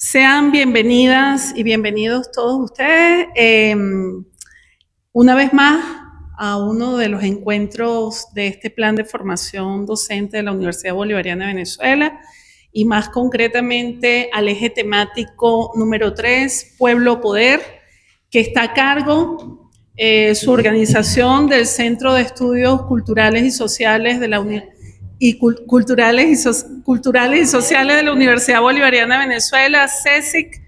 Sean bienvenidas y bienvenidos todos ustedes una vez más a uno de los encuentros de este plan de formación docente de la Universidad Bolivariana de Venezuela y más concretamente al eje temático número 3, Pueblo Poder, que está a cargo su organización del Centro de Estudios Culturales y Sociales de la culturales y Sociales de la Universidad Bolivariana de Venezuela, CESIC.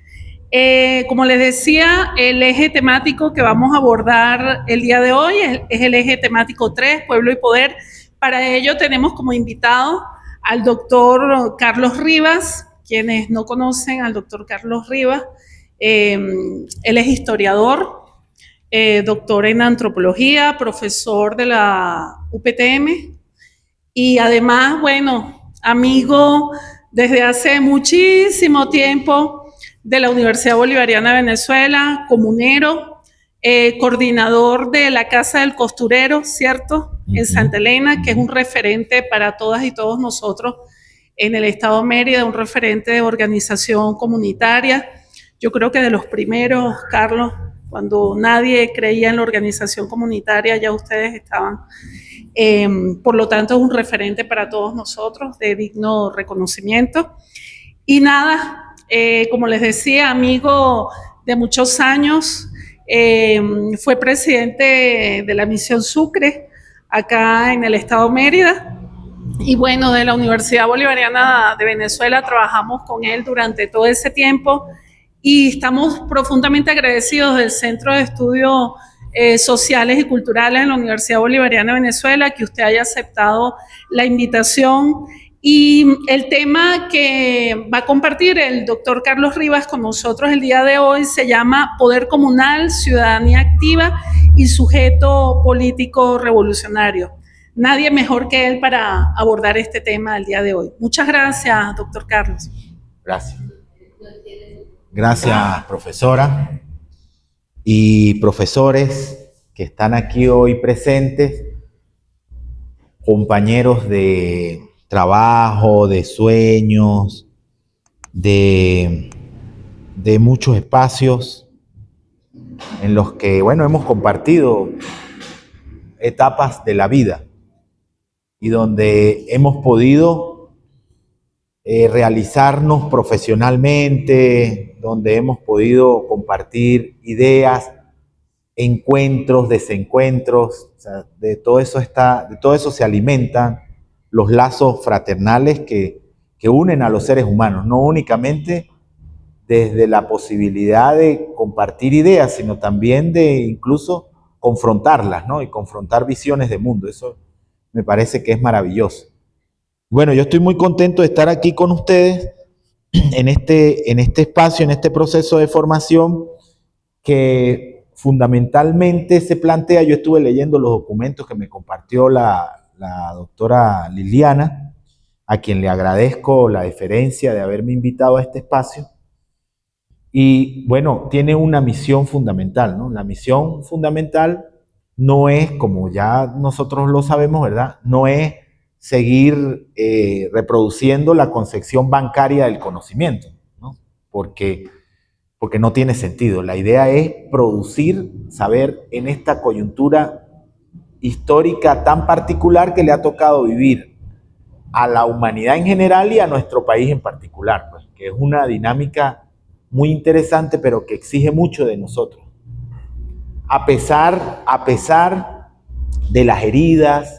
Como les decía, el eje temático que vamos a abordar el día de hoy es el eje temático 3, Pueblo y Poder. Para ello tenemos como invitado al doctor Carlos Rivas. Quienes no conocen al doctor Carlos Rivas, él es historiador, doctor en antropología, profesor de la UPTM y además, bueno, amigo desde hace muchísimo tiempo de la Universidad Bolivariana de Venezuela, comunero, coordinador de la Casa del Costurero, ¿cierto? En Santa Elena, que es un referente para todas y todos nosotros en el estado de Mérida, un referente de organización comunitaria. Yo creo que de los primeros, Carlos, cuando nadie creía en la organización comunitaria, ya ustedes estaban. Por lo tanto, es un referente para todos nosotros de digno reconocimiento. Y nada, como les decía, amigo de muchos años, fue presidente de la Misión Sucre, acá en el estado de Mérida. Y bueno, de la Universidad Bolivariana de Venezuela trabajamos con él durante todo ese tiempo y estamos profundamente agradecidos del Centro de Estudios Sociales y Culturales en la Universidad Bolivariana de Venezuela que usted haya aceptado la invitación. Y el tema que va a compartir el doctor Carlos Rivas con nosotros el día de hoy se llama Poder Comunal, Ciudadanía Activa y Sujeto Político Revolucionario. Nadie mejor que él para abordar este tema el día de hoy. Muchas gracias, doctor Carlos. Gracias. Gracias, profesora y profesores que están aquí hoy presentes, compañeros de trabajo, de sueños, de muchos espacios en los que, bueno, hemos compartido etapas de la vida y donde hemos podido realizarnos profesionalmente, donde hemos podido compartir ideas, encuentros, desencuentros, o sea, de todo eso se alimentan los lazos fraternales que unen a los seres humanos, no únicamente desde la posibilidad de compartir ideas, sino también de incluso confrontarlas, ¿no? Y confrontar visiones de mundo. Eso me parece que es maravilloso. Bueno, yo estoy muy contento de estar aquí con ustedes en este espacio, en este proceso de formación que fundamentalmente se plantea. Yo estuve leyendo los documentos que me compartió la doctora Liliana, a quien le agradezco la deferencia de haberme invitado a este espacio. Y bueno, tiene una misión fundamental, ¿no? La misión fundamental no es, como ya nosotros lo sabemos, ¿verdad? No es seguir reproduciendo la concepción bancaria del conocimiento, ¿no? Porque no tiene sentido. La idea es producir saber en esta coyuntura histórica tan particular que le ha tocado vivir a la humanidad en general y a nuestro país en particular, pues, que es una dinámica muy interesante, pero que exige mucho de nosotros. A pesar de las heridas,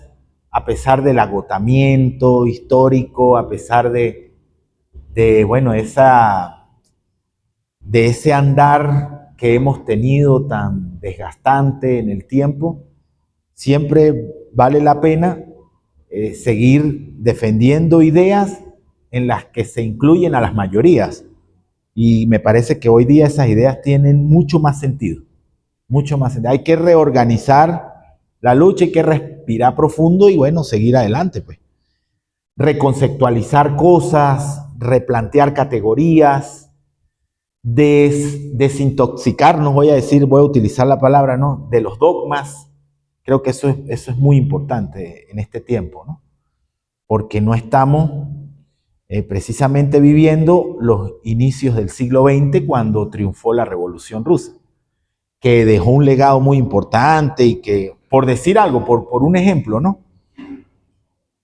a pesar del agotamiento histórico, a pesar de bueno, de ese andar que hemos tenido tan desgastante en el tiempo, siempre vale la pena seguir defendiendo ideas en las que se incluyen a las mayorías. Y me parece que hoy día esas ideas tienen mucho más sentido. Mucho más sentido. Hay que reorganizar la lucha, hay que respirar profundo y bueno, seguir adelante, pues. Reconceptualizar cosas, replantear categorías, desintoxicarnos, voy a utilizar la palabra, ¿no?, de los dogmas. Creo que eso es muy importante en este tiempo, ¿no? Porque no estamos precisamente viviendo los inicios del siglo XX cuando triunfó la Revolución Rusa, que dejó un legado muy importante y que, por decir algo, por un ejemplo, ¿no?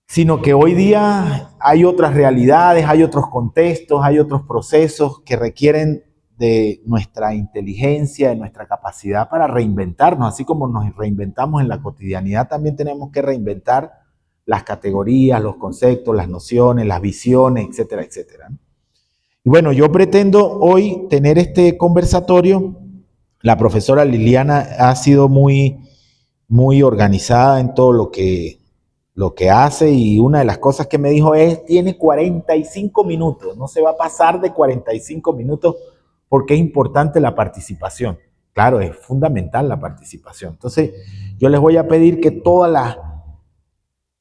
Sino que hoy día hay otras realidades, hay otros contextos, hay otros procesos que requieren de nuestra inteligencia, de nuestra capacidad para reinventarnos, así como nos reinventamos en la cotidianidad, también tenemos que reinventar las categorías, los conceptos, las nociones, las visiones, etcétera, etcétera. Y bueno, yo pretendo hoy tener este conversatorio. La profesora Liliana ha sido muy organizada en todo lo que hace, y una de las cosas que me dijo es, tiene 45 minutos, no se va a pasar de 45 minutos porque es importante la participación. Claro, es fundamental la participación. Entonces, yo les voy a pedir que todas las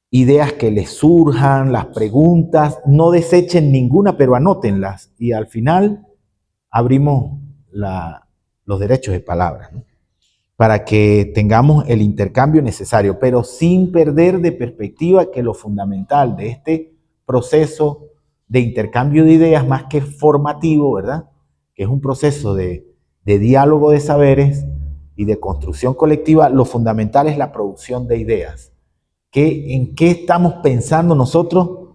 ideas que les surjan, las preguntas, no desechen ninguna, pero anótenlas, y al final abrimos los derechos de palabra, ¿no? Para que tengamos el intercambio necesario, pero sin perder de perspectiva que lo fundamental de este proceso de intercambio de ideas, más que formativo, ¿verdad? Que es un proceso de diálogo de saberes y de construcción colectiva, lo fundamental es la producción de ideas. ¿En qué estamos pensando nosotros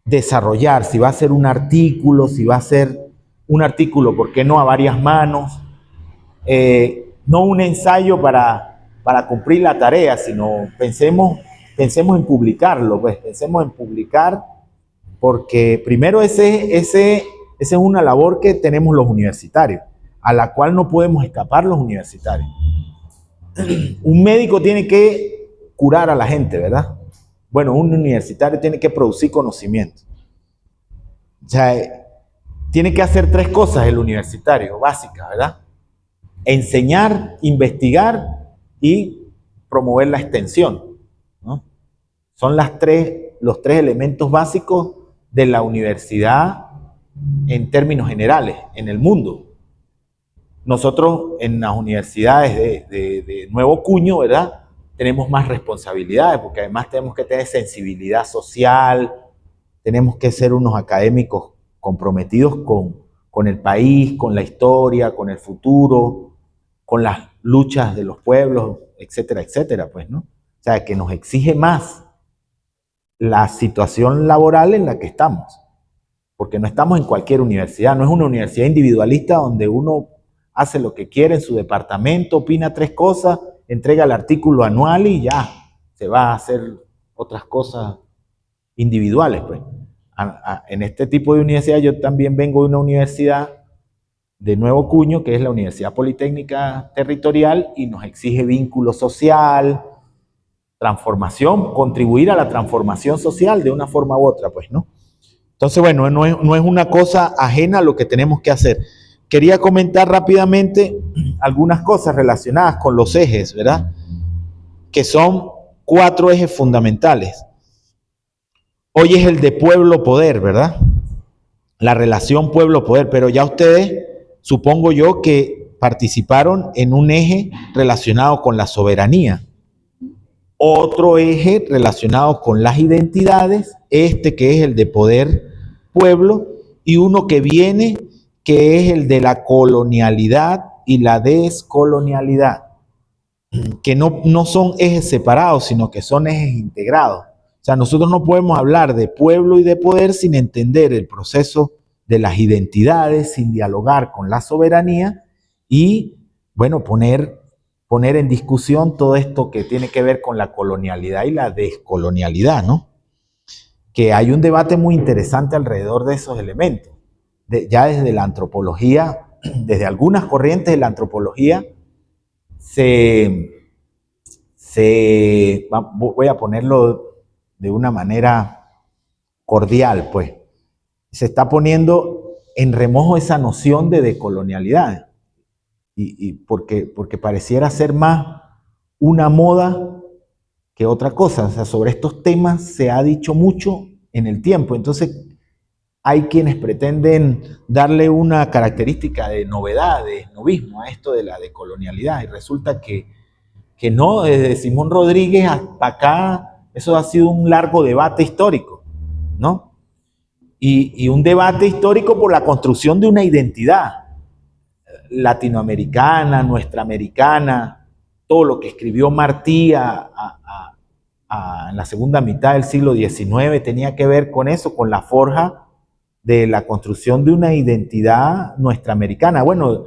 desarrollar? Si va a ser un artículo, si va a ser un artículo, ¿por qué no a varias manos? No un ensayo para cumplir la tarea, sino pensemos en publicarlo, pues pensemos en publicar, porque primero esa es una labor que tenemos los universitarios, a la cual no podemos escapar los universitarios. Un médico tiene que curar a la gente, ¿verdad? Bueno, un universitario tiene que producir conocimiento. O sea, tiene que hacer 3 cosas el universitario, básicas, ¿verdad? Enseñar, investigar y promover la extensión, ¿no? Son los 3 elementos básicos de la universidad en términos generales, en el mundo. Nosotros en las universidades de nuevo cuño, ¿verdad?, tenemos más responsabilidades, porque además tenemos que tener sensibilidad social, tenemos que ser unos académicos comprometidos con el país, con la historia, con el futuro, con las luchas de los pueblos, etcétera, etcétera, pues, ¿no? O sea, que nos exige más la situación laboral en la que estamos, porque no estamos en cualquier universidad, no es una universidad individualista donde uno hace lo que quiere en su departamento, opina 3 cosas, entrega el artículo anual y ya, se va a hacer otras cosas individuales, pues. En este tipo de universidad, yo también vengo de una universidad de nuevo cuño, que es la Universidad Politécnica Territorial, y nos exige vínculo social, transformación, contribuir a la transformación social de una forma u otra, pues, ¿no? Entonces, bueno, no es una cosa ajena a lo que tenemos que hacer. Quería comentar rápidamente algunas cosas relacionadas con los ejes, ¿verdad? Que son 4 ejes fundamentales. Hoy es el de pueblo-poder, ¿verdad? La relación pueblo-poder, pero ya ustedes, supongo yo, que participaron en un eje relacionado con la soberanía. Otro eje relacionado con las identidades, que es el de poder-pueblo, y uno que viene, que es el de la colonialidad y la descolonialidad, que no son ejes separados, sino que son ejes integrados. O sea, nosotros no podemos hablar de pueblo y de poder sin entender el proceso de las identidades, sin dialogar con la soberanía y, bueno, poner en discusión todo esto que tiene que ver con la colonialidad y la descolonialidad, ¿no? Que hay un debate muy interesante alrededor de esos elementos. Ya desde la antropología, desde algunas corrientes de la antropología, voy a ponerlo de una manera cordial, pues, se está poniendo en remojo esa noción de decolonialidad, y porque pareciera ser más una moda que otra cosa. O sea, sobre estos temas se ha dicho mucho en el tiempo, entonces hay quienes pretenden darle una característica de novedad, de novismo a esto de la decolonialidad, y resulta que no, desde Simón Rodríguez hasta acá, eso ha sido un largo debate histórico, ¿no? y un debate histórico por la construcción de una identidad latinoamericana, nuestra americana, todo lo que escribió Martí en la segunda mitad del siglo XIX tenía que ver con eso, con la forja de la construcción de una identidad nuestra americana. Bueno,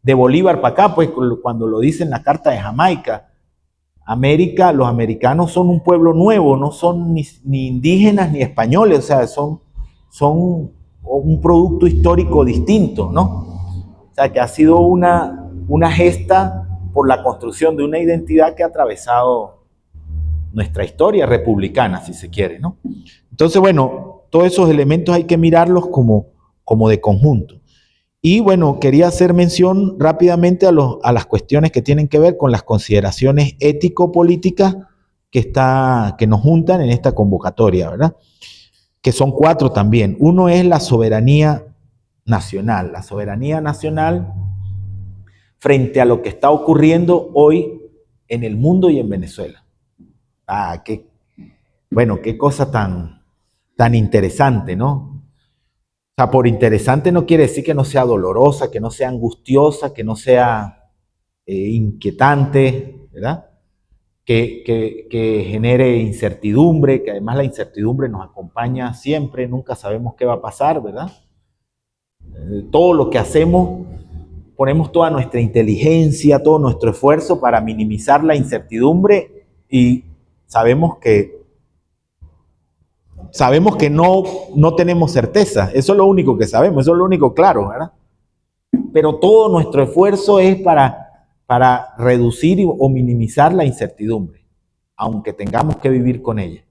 de Bolívar para acá, pues cuando lo dice en la Carta de Jamaica, América, los americanos son un pueblo nuevo, no son ni indígenas ni españoles, o sea, son un producto histórico distinto, ¿no? O sea, que ha sido una gesta por la construcción de una identidad que ha atravesado nuestra historia republicana, si se quiere, ¿no? Entonces, bueno, todos esos elementos hay que mirarlos como de conjunto. Y bueno, quería hacer mención rápidamente a las cuestiones que tienen que ver con las consideraciones ético-políticas que nos juntan en esta convocatoria, ¿verdad? Que son 4 también. Uno es la soberanía nacional frente a lo que está ocurriendo hoy en el mundo y en Venezuela. Qué cosa tan interesante, ¿no? O sea, por interesante no quiere decir que no sea dolorosa, que no sea angustiosa, que no sea inquietante, ¿verdad? Que genere incertidumbre, que además la incertidumbre nos acompaña siempre, nunca sabemos qué va a pasar, ¿verdad? Todo lo que hacemos, ponemos toda nuestra inteligencia, todo nuestro esfuerzo para minimizar la incertidumbre y sabemos que no tenemos certeza, eso es lo único que sabemos, eso es lo único claro, ¿verdad? Pero todo nuestro esfuerzo es para reducir o minimizar la incertidumbre, aunque tengamos que vivir con ella.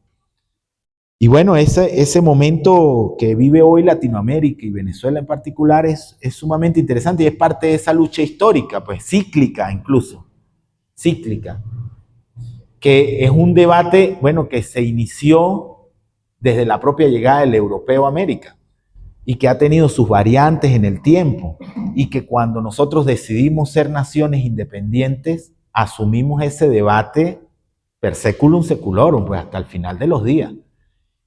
Y bueno, ese momento que vive hoy Latinoamérica y Venezuela en particular es sumamente interesante y es parte de esa lucha histórica, pues cíclica incluso, cíclica, que es un debate, bueno, que se inició desde la propia llegada del europeo a América y que ha tenido sus variantes en el tiempo y que cuando nosotros decidimos ser naciones independientes, asumimos ese debate per seculum seculorum, pues hasta el final de los días.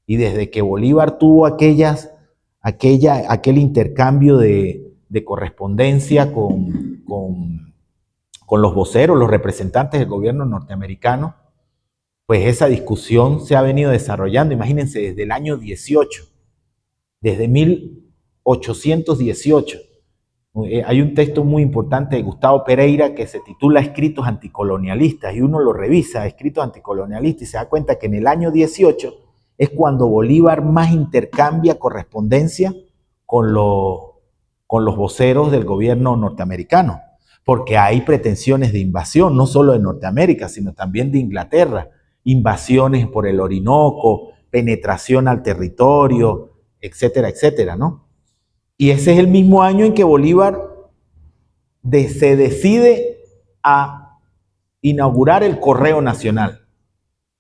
Y desde que Bolívar tuvo aquel intercambio de correspondencia con los voceros, los representantes del gobierno norteamericano, pues esa discusión se ha venido desarrollando, imagínense, desde el año 18, desde 1818. Hay un texto muy importante de Gustavo Pereira que se titula Escritos anticolonialistas y uno lo revisa, Escritos anticolonialistas, y se da cuenta que en el año 18 es cuando Bolívar más intercambia correspondencia con los voceros del gobierno norteamericano, porque hay pretensiones de invasión, no solo de Norteamérica, sino también de Inglaterra, invasiones por el Orinoco, penetración al territorio, etcétera, etcétera, ¿no? Y ese es el mismo año en que Bolívar se decide a inaugurar el Correo Nacional,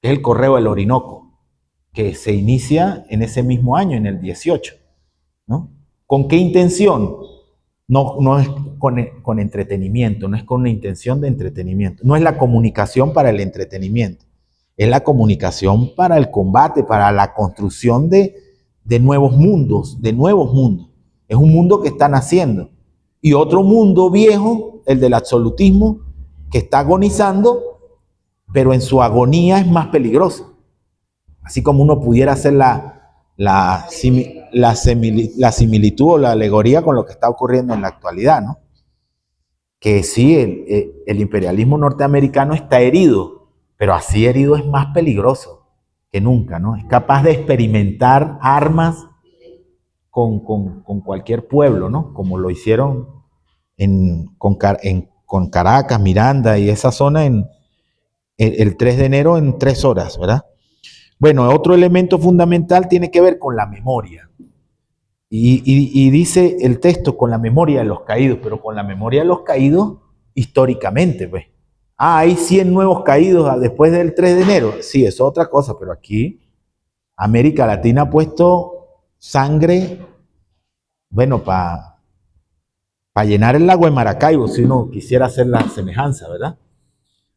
que es el Correo del Orinoco, que se inicia en ese mismo año, en el 18, ¿no? ¿Con qué intención? No es con entretenimiento, no es con una intención de entretenimiento, no es la comunicación para el entretenimiento, es la comunicación para el combate, para la construcción de nuevos mundos, Es un mundo que está naciendo. Y otro mundo viejo, el del absolutismo, que está agonizando, pero en su agonía es más peligroso. Así como uno pudiera hacer la similitud o la alegoría con lo que está ocurriendo en la actualidad, ¿no? Que sí, el imperialismo norteamericano está herido, pero así herido es más peligroso que nunca, ¿no? Es capaz de experimentar armas con cualquier pueblo, ¿no? Como lo hicieron con Caracas, Miranda y esa zona el 3 de enero en 3 horas, ¿verdad? Bueno, otro elemento fundamental tiene que ver con la memoria. Y dice el texto con la memoria de los caídos, pero con la memoria de los caídos históricamente, pues. Hay 100 nuevos caídos después del 3 de enero. Sí, eso es otra cosa, pero aquí América Latina ha puesto sangre, bueno, para llenar el lago de Maracaibo, si uno quisiera hacer la semejanza, ¿verdad?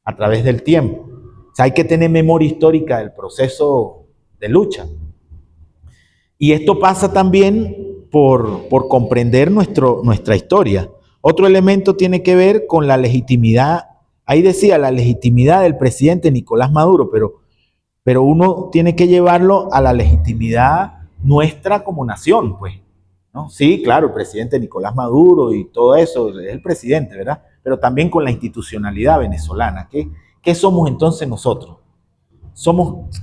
A través del tiempo. O sea, hay que tener memoria histórica del proceso de lucha. Y esto pasa también por comprender nuestra historia. Otro elemento tiene que ver con la legitimidad. Ahí decía la legitimidad del presidente Nicolás Maduro, pero uno tiene que llevarlo a la legitimidad nuestra como nación, pues, ¿no? Sí, claro, el presidente Nicolás Maduro y todo eso, es el presidente, ¿verdad? Pero también con la institucionalidad venezolana. ¿Qué somos entonces nosotros?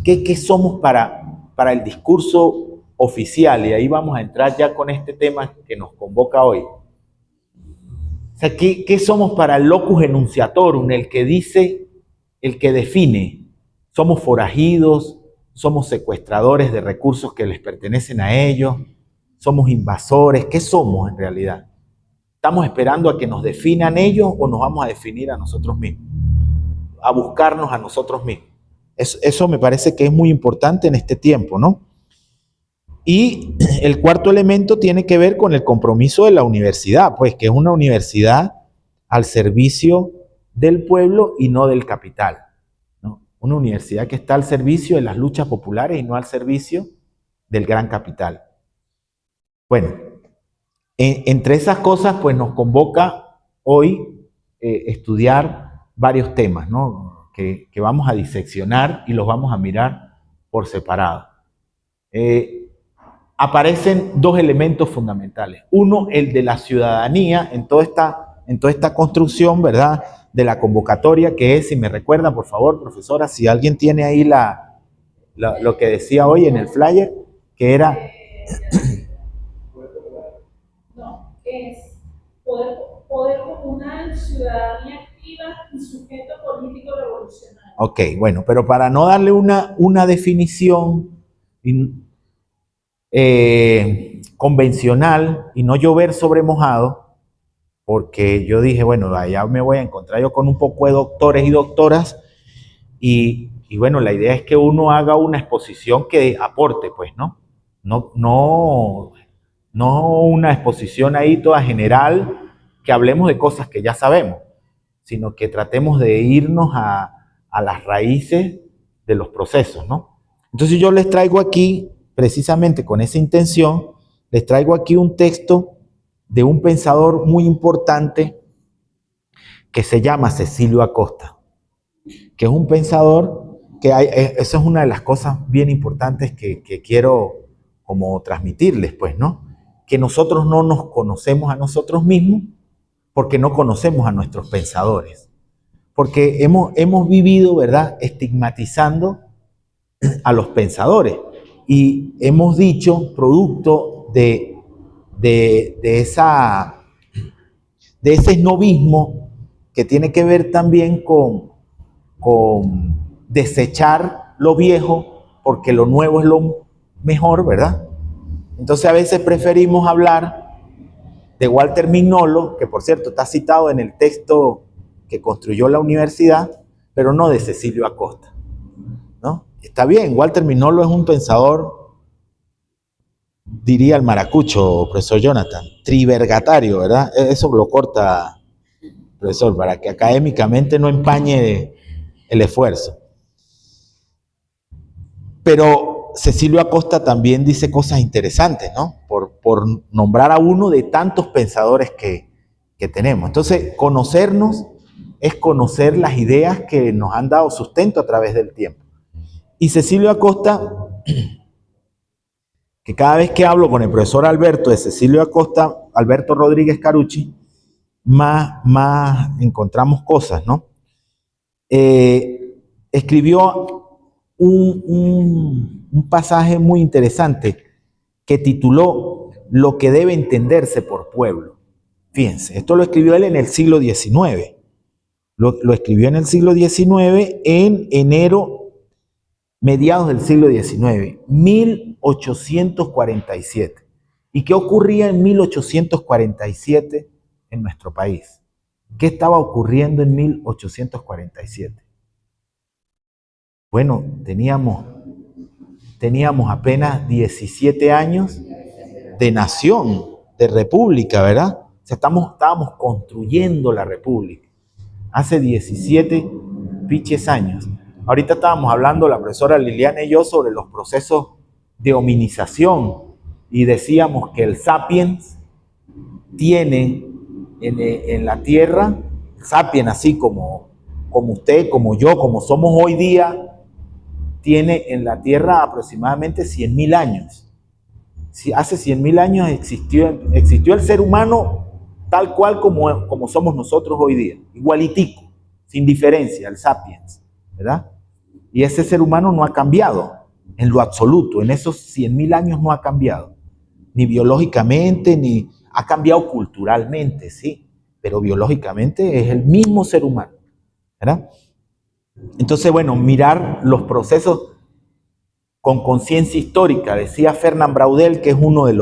¿Qué somos para el discurso oficial? Y ahí vamos a entrar ya con este tema que nos convoca hoy. O sea, ¿qué somos para el locus enunciatorum, el que dice, el que define? Somos forajidos, somos secuestradores de recursos que les pertenecen a ellos, somos invasores. ¿Qué somos en realidad? ¿Estamos esperando a que nos definan ellos o nos vamos a definir a nosotros mismos? A buscarnos a nosotros mismos. Eso me parece que es muy importante en este tiempo, ¿no? Y el cuarto elemento tiene que ver con el compromiso de la universidad, pues que es una universidad al servicio del pueblo y no del capital, ¿no? Una universidad que está al servicio de las luchas populares y no al servicio del gran capital. Bueno, entre esas cosas, pues nos convoca hoy estudiar varios temas, ¿no? Que vamos a diseccionar y los vamos a mirar por separado. Aparecen dos elementos fundamentales. Uno, el de la ciudadanía en toda esta construcción, ¿verdad? De la convocatoria, que es, si me recuerdan, por favor, profesora, si alguien tiene ahí lo que decía hoy en el flyer, que era... No, es poder comunal, ciudadanía activa y sujeto político revolucionario. Ok, bueno, pero para no darle una definición convencional y no llover sobre mojado, porque yo dije, bueno, allá me voy a encontrar yo con un poco de doctores y doctoras, y bueno, la idea es que uno haga una exposición que aporte, pues, ¿no? No una exposición ahí toda general, que hablemos de cosas que ya sabemos, sino que tratemos de irnos a las raíces de los procesos, ¿no? Entonces yo les traigo aquí, precisamente con esa intención, les traigo aquí un texto de un pensador muy importante que se llama Cecilio Acosta, que es un pensador que eso es una de las cosas bien importantes que quiero como transmitirles, pues, ¿no? Que nosotros no nos conocemos a nosotros mismos porque no conocemos a nuestros pensadores, porque hemos vivido, ¿verdad?, estigmatizando a los pensadores y hemos dicho, producto de ese snobismo que tiene que ver también con desechar lo viejo porque lo nuevo es lo mejor, ¿verdad? Entonces a veces preferimos hablar de Walter Mignolo, que por cierto está citado en el texto que construyó la universidad, pero no de Cecilio Acosta, ¿no? Está bien, Walter Mignolo es un pensador, diría el maracucho, profesor Jonathan, trivergatario, ¿verdad? Eso lo corta, profesor, para que académicamente no empañe el esfuerzo. Pero Cecilio Acosta también dice cosas interesantes, ¿no? Por nombrar a uno de tantos pensadores que tenemos. Entonces, conocernos es conocer las ideas que nos han dado sustento a través del tiempo. Y Cecilio Acosta, que cada vez que hablo con el profesor Alberto de Cecilio Acosta, Alberto Rodríguez Carucci, más encontramos cosas, ¿no? Escribió un pasaje muy interesante que tituló Lo que debe entenderse por pueblo. Fíjense, esto lo escribió él en el siglo XIX. Lo escribió en el siglo XIX, en enero, mediados del siglo XIX, 1847. ¿Y qué ocurría en 1847 en nuestro país? ¿Qué estaba ocurriendo en 1847? Bueno, teníamos apenas 17 años de nación, de república, ¿verdad? O sea, estábamos construyendo la república hace 17 piches años. Ahorita estábamos hablando la profesora Liliana y yo sobre los procesos de hominización y decíamos que el sapiens tiene en la Tierra, sapiens así como usted, como yo, como somos hoy día, tiene en la Tierra aproximadamente 100.000 años. Si hace 100.000 años existió el ser humano tal cual como somos nosotros hoy día, igualitico, sin diferencia, el sapiens, ¿verdad? Y ese ser humano no ha cambiado en lo absoluto, en esos 100.000 años no ha cambiado, ni biológicamente, ni ha cambiado culturalmente, sí, pero biológicamente es el mismo ser humano, ¿verdad? Entonces, bueno, mirar los procesos con conciencia histórica, decía Fernand Braudel, que es uno de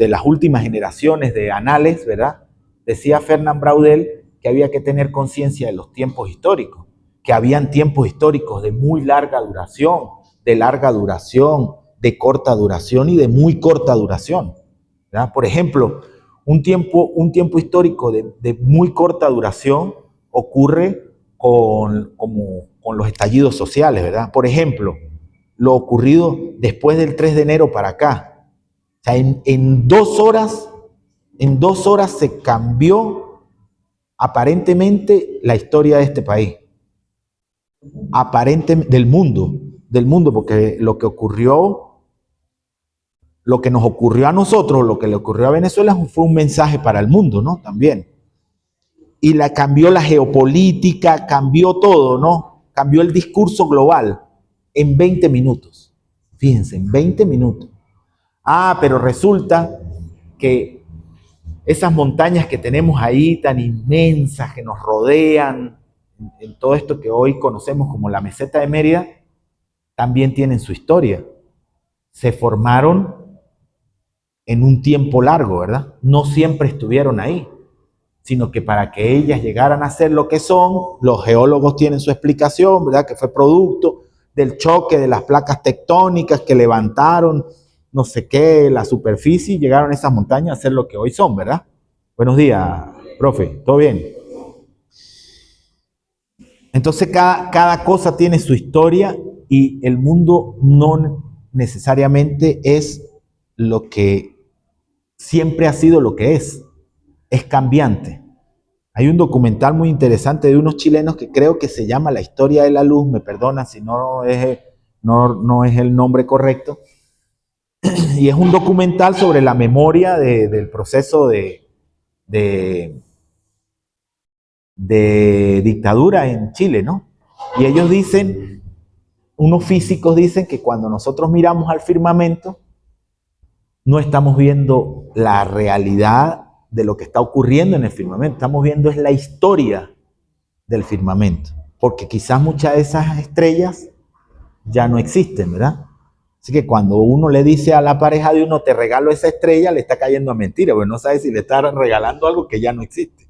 las últimas generaciones de anales, ¿verdad? Decía Fernand Braudel que había que tener conciencia de los tiempos históricos, que habían tiempos históricos de muy larga duración, de corta duración y de muy corta duración, ¿verdad? Por ejemplo, un tiempo histórico de muy corta duración ocurre con los estallidos sociales, ¿verdad? Por ejemplo, lo ocurrido después del 3 de enero para acá. O sea, en 2 horas se cambió aparentemente la historia de este país. Aparentemente, del mundo, porque lo que nos ocurrió a nosotros, lo que le ocurrió a Venezuela fue un mensaje para el mundo, ¿no? También. Y cambió la geopolítica, cambió todo, ¿no? Cambió el discurso global en 20 minutos. Fíjense, en 20 minutos. Ah, pero resulta que esas montañas que tenemos ahí tan inmensas que nos rodean en todo esto que hoy conocemos como la meseta de Mérida, también tienen su historia. Se formaron en un tiempo largo, ¿verdad? No siempre estuvieron ahí, sino que para que ellas llegaran a ser lo que son, los geólogos tienen su explicación, ¿verdad? Que fue producto del choque de las placas tectónicas que levantaron, no sé qué, la superficie y llegaron esas montañas a ser lo que hoy son, ¿verdad? Buenos días, profe, ¿todo bien? Entonces cada cosa tiene su historia y el mundo no necesariamente es lo que siempre ha sido lo que es cambiante. Hay un documental muy interesante de unos chilenos que creo que se llama La historia de la luz, me perdonan si no es el nombre correcto, y es un documental sobre la memoria del proceso de dictadura en Chile, ¿no? Y ellos dicen, unos físicos dicen que cuando nosotros miramos al firmamento, no estamos viendo la realidad de lo que está ocurriendo en el firmamento, estamos viendo es la historia del firmamento, porque quizás muchas de esas estrellas ya no existen, ¿verdad? Así que cuando uno le dice a la pareja de uno, te regalo esa estrella, le está cayendo a mentira, porque no sabe si le está regalando algo que ya no existe.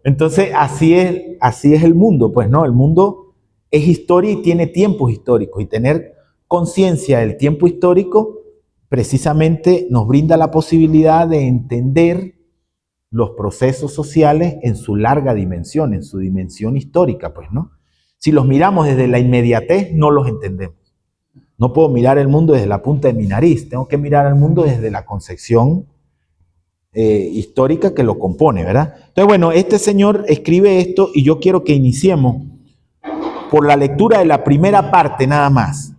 Entonces, así es el mundo, pues no, el mundo es historia y tiene tiempos históricos, y tener conciencia del tiempo histórico precisamente nos brinda la posibilidad de entender los procesos sociales en su larga dimensión, en su dimensión histórica, pues, ¿no? Si los miramos desde la inmediatez, no los entendemos. No puedo mirar el mundo desde la punta de mi nariz, tengo que mirar al mundo desde la concepción histórica que lo compone, ¿verdad? Entonces, bueno, este señor escribe esto y yo quiero que iniciemos por la lectura de la primera parte nada más.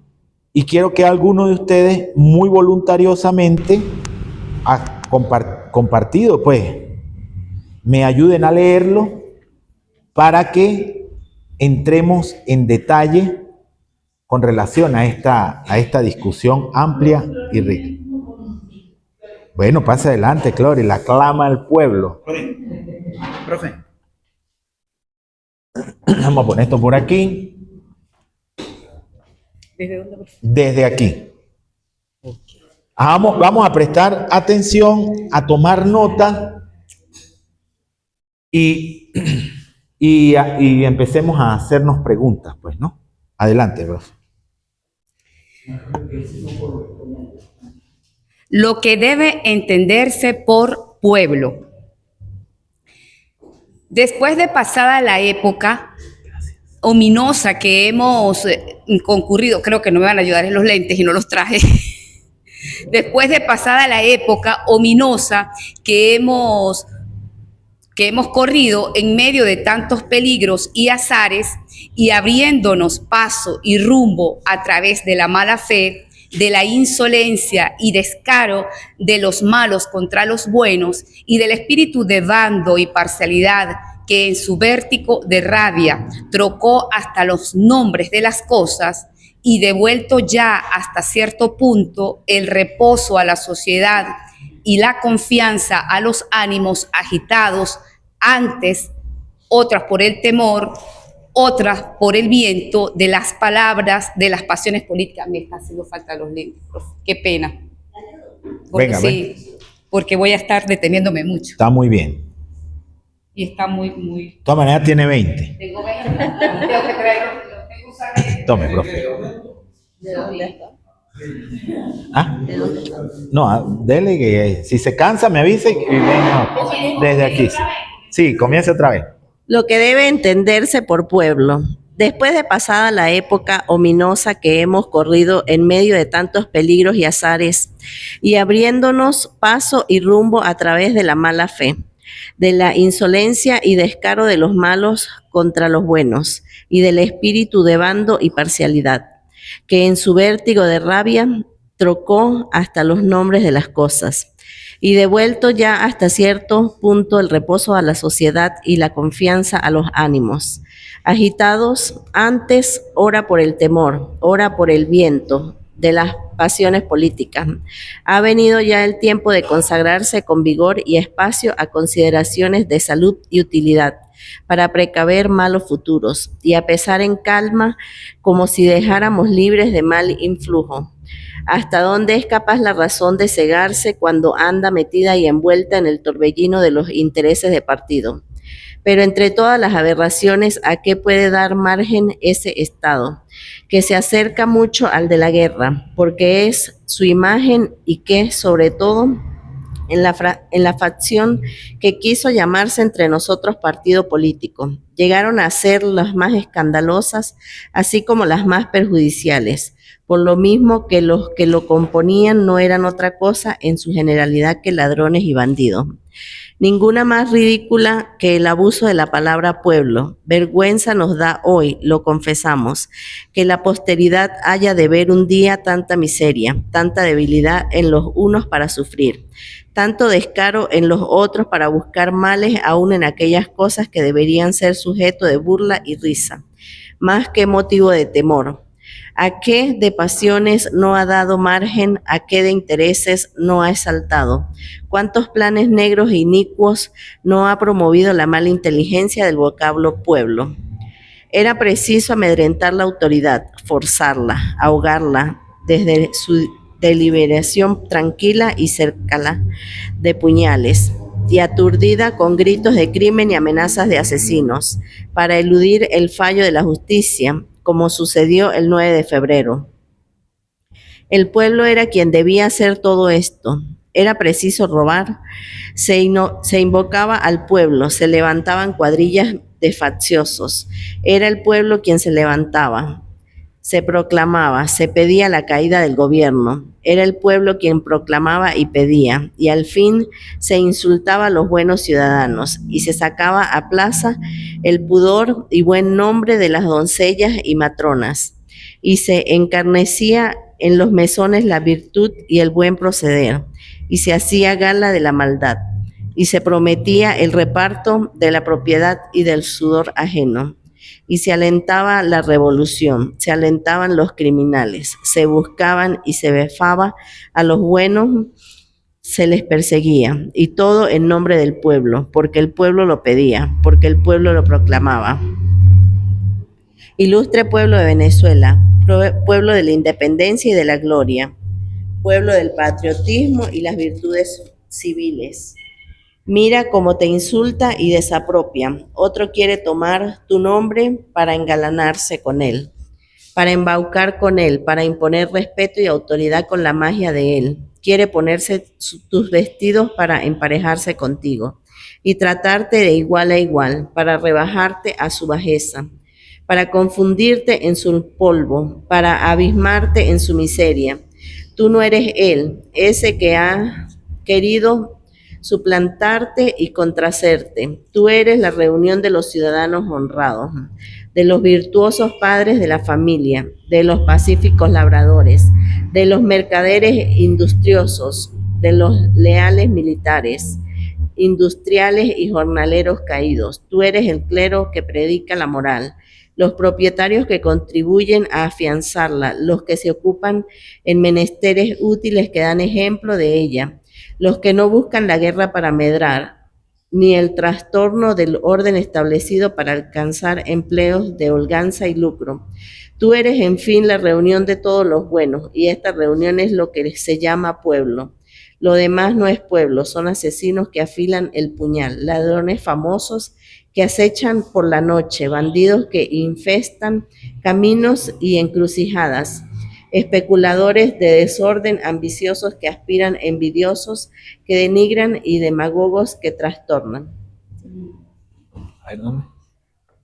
Y quiero que alguno de ustedes muy voluntariosamente ha compartido, pues, me ayuden a leerlo para que entremos en detalle con relación a esta discusión amplia y rica. Bueno, pasa adelante, Clori, la clama al pueblo. Profe. Vamos a poner esto por aquí. ¿Desde dónde, profe? Desde aquí. Vamos a prestar atención, a tomar nota y empecemos a hacernos preguntas, pues, ¿no? Adelante, profe. Lo que debe entenderse por pueblo. Después de pasada la época ominosa que hemos concurrido, creo que no me van a ayudar en los lentes y no los traje, después de pasada la época ominosa que hemos corrido en medio de tantos peligros y azares y abriéndonos paso y rumbo a través de la mala fe, de la insolencia y descaro de los malos contra los buenos y del espíritu de bando y parcialidad que en su vértigo de rabia trocó hasta los nombres de las cosas y devuelto ya hasta cierto punto el reposo a la sociedad y la confianza a los ánimos agitados, antes otras por el temor, otras por el viento de las palabras, de las pasiones políticas. Me está haciendo falta los lentes, profe. Qué pena. Porque Venga, sí, porque voy a estar deteniéndome mucho. Está muy bien. Y está muy... De todas maneras tiene 20. Tengo 20, tengo que traerlo, tengo que usar... Tome, profe. ¿De dónde está? ¿Ah? No, dele que si se cansa me avise y venga desde aquí. Sí, comience otra vez. Lo que debe entenderse por pueblo. Después de pasada la época ominosa que hemos corrido en medio de tantos peligros y azares, y abriéndonos paso y rumbo a través de la mala fe, de la insolencia y descaro de los malos contra los buenos, y del espíritu de bando y parcialidad, que en su vértigo de rabia trocó hasta los nombres de las cosas, y devuelto ya hasta cierto punto el reposo a la sociedad y la confianza a los ánimos, agitados antes, ora por el temor, ora por el viento de las pasiones políticas. Ha venido ya el tiempo de consagrarse con vigor y espacio a consideraciones de salud y utilidad, para precaver malos futuros y a pesar en calma como si dejáramos libres de mal influjo. ¿Hasta dónde es capaz la razón de cegarse cuando anda metida y envuelta en el torbellino de los intereses de partido? Pero entre todas las aberraciones, ¿a qué puede dar margen ese estado? Que se acerca mucho al de la guerra, porque es su imagen y que, sobre todo, en la facción que quiso llamarse entre nosotros partido político, llegaron a ser las más escandalosas, así como las más perjudiciales, por lo mismo que los que lo componían no eran otra cosa en su generalidad que ladrones y bandidos. Ninguna más ridícula que el abuso de la palabra pueblo. Vergüenza nos da hoy, lo confesamos, que la posteridad haya de ver un día tanta miseria, tanta debilidad en los unos para sufrir, tanto descaro en los otros para buscar males aún en aquellas cosas que deberían ser sujeto de burla y risa, más que motivo de temor. ¿A qué de pasiones no ha dado margen? ¿A qué de intereses no ha exaltado? ¿Cuántos planes negros e inicuos no ha promovido la mala inteligencia del vocablo pueblo? Era preciso amedrentar la autoridad, forzarla, ahogarla desde su deliberación tranquila y cercana de puñales, y aturdida con gritos de crimen y amenazas de asesinos, para eludir el fallo de la justicia, como sucedió el 9 de febrero. El pueblo era quien debía hacer todo esto. Era preciso robar. Se invocaba al pueblo, se levantaban cuadrillas de facciosos. Era el pueblo quien se levantaba. Se proclamaba, se pedía la caída del gobierno. Era el pueblo quien proclamaba y pedía, y al fin se insultaba a los buenos ciudadanos, y se sacaba a plaza el pudor y buen nombre de las doncellas y matronas, y se encarnecía en los mesones la virtud y el buen proceder, y se hacía gala de la maldad, y se prometía el reparto de la propiedad y del sudor ajeno. Y se alentaba la revolución, se alentaban los criminales, se buscaban y se befaba a los buenos, se les perseguía, y todo en nombre del pueblo, porque el pueblo lo pedía, porque el pueblo lo proclamaba. Ilustre pueblo de Venezuela, pueblo de la independencia y de la gloria, pueblo del patriotismo y las virtudes civiles. Mira cómo te insulta y desapropia. Otro quiere tomar tu nombre para engalanarse con él, para embaucar con él, para imponer respeto y autoridad con la magia de él. Quiere ponerse tus vestidos para emparejarse contigo y tratarte de igual a igual, para rebajarte a su bajeza. para confundirte en su polvo, para abismarte en su miseria. Tú no eres él, ese que ha querido suplantarte y contrahacerte. Tú eres la reunión de los ciudadanos honrados, de los virtuosos padres de la familia, de los pacíficos labradores, de los mercaderes industriosos, de los leales militares, industriales y jornaleros caídos. Tú eres el clero que predica la moral, los propietarios que contribuyen a afianzarla, los que se ocupan en menesteres útiles que dan ejemplo de ella, los que no buscan la guerra para medrar, ni el trastorno del orden establecido para alcanzar empleos de holganza y lucro. Tú eres, en fin, la reunión de todos los buenos, y esta reunión es lo que se llama pueblo. Lo demás no es pueblo, son asesinos que afilan el puñal, ladrones famosos que acechan por la noche, bandidos que infestan caminos y encrucijadas, especuladores de desorden, ambiciosos que aspiran, envidiosos que denigran y demagogos que trastornan.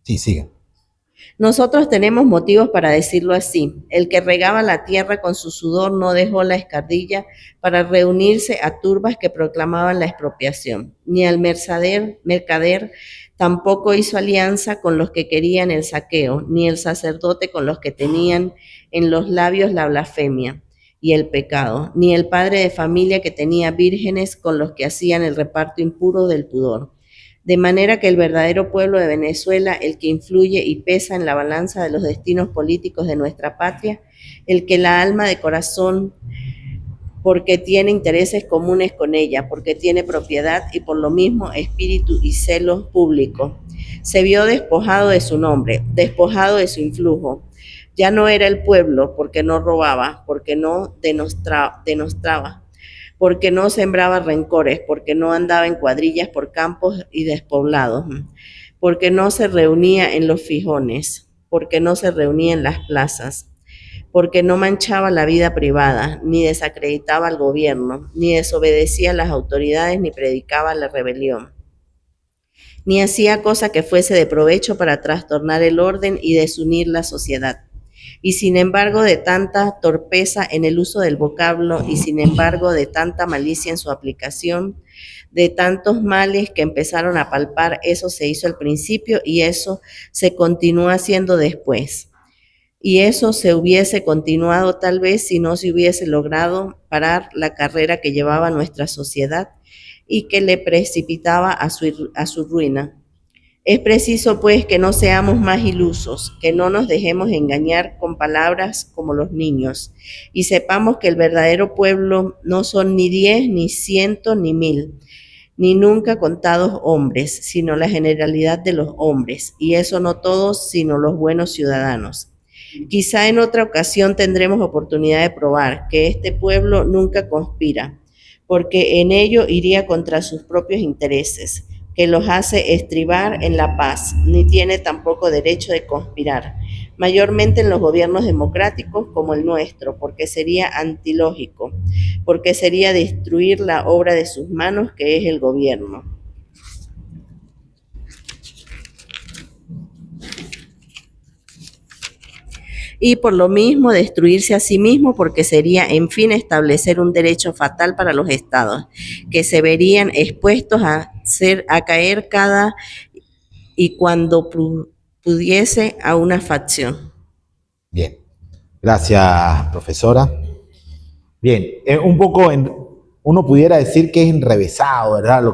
Sí, siga. Nosotros tenemos motivos para decirlo así. El que regaba la tierra con su sudor no dejó la escardilla para reunirse a turbas que proclamaban la expropiación, ni el mercader tampoco hizo alianza con los que querían el saqueo, ni el sacerdote con los que tenían en los labios la blasfemia y el pecado, ni el padre de familia que tenía vírgenes con los que hacían el reparto impuro del pudor. De manera que el verdadero pueblo de Venezuela, el que influye y pesa en la balanza de los destinos políticos de nuestra patria, el que la alma de corazón, porque tiene intereses comunes con ella, porque tiene propiedad y por lo mismo espíritu y celo público, se vio despojado de su nombre, despojado de su influjo. Ya no era el pueblo, porque no robaba, porque no denostraba, porque no sembraba rencores, porque no andaba en cuadrillas por campos y despoblados, porque no se reunía en los fijones, porque no se reunía en las plazas, porque no manchaba la vida privada, ni desacreditaba al gobierno, ni desobedecía a las autoridades, ni predicaba la rebelión, ni hacía cosa que fuese de provecho para trastornar el orden y desunir la sociedad. Y sin embargo de tanta torpeza en el uso del vocablo y sin embargo de tanta malicia en su aplicación, de tantos males que empezaron a palpar, eso se hizo al principio y eso se continúa haciendo después. Y eso se hubiese continuado tal vez si no se hubiese logrado parar la carrera que llevaba nuestra sociedad y que le precipitaba a su ruina. Es preciso, pues, que no seamos más ilusos, que no nos dejemos engañar con palabras como los niños, y sepamos que el verdadero pueblo no son ni 10, ni 100, ni 1000, ni nunca contados hombres, sino la generalidad de los hombres, y eso no todos, sino los buenos ciudadanos. Quizá en otra ocasión tendremos oportunidad de probar que este pueblo nunca conspira, porque en ello iría contra sus propios intereses, que los hace estribar en la paz, ni tiene tampoco derecho de conspirar, mayormente en los gobiernos democráticos como el nuestro, porque sería antilógico, porque sería destruir la obra de sus manos, que es el gobierno. Y por lo mismo destruirse a sí mismo, porque sería en fin establecer un derecho fatal para los estados, que se verían expuestos a caer cada y cuando pudiese a una facción. Bien, gracias, profesora. Bien, un poco, uno pudiera decir que es enrevesado, ¿verdad?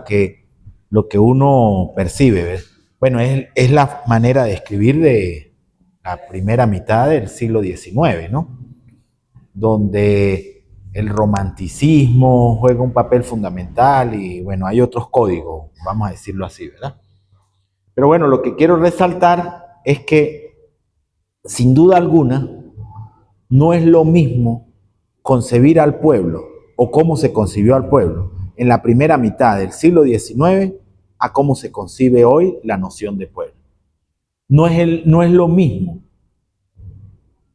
Lo que uno percibe, ¿verdad? Bueno, es la manera de escribir de la primera mitad del siglo XIX, ¿no? Donde el romanticismo juega un papel fundamental y, bueno, hay otros códigos, vamos a decirlo así, ¿verdad? Pero bueno, lo que quiero resaltar es que, sin duda alguna, no es lo mismo concebir al pueblo o cómo se concibió al pueblo en la primera mitad del siglo XIX a cómo se concibe hoy la noción de pueblo. No es lo mismo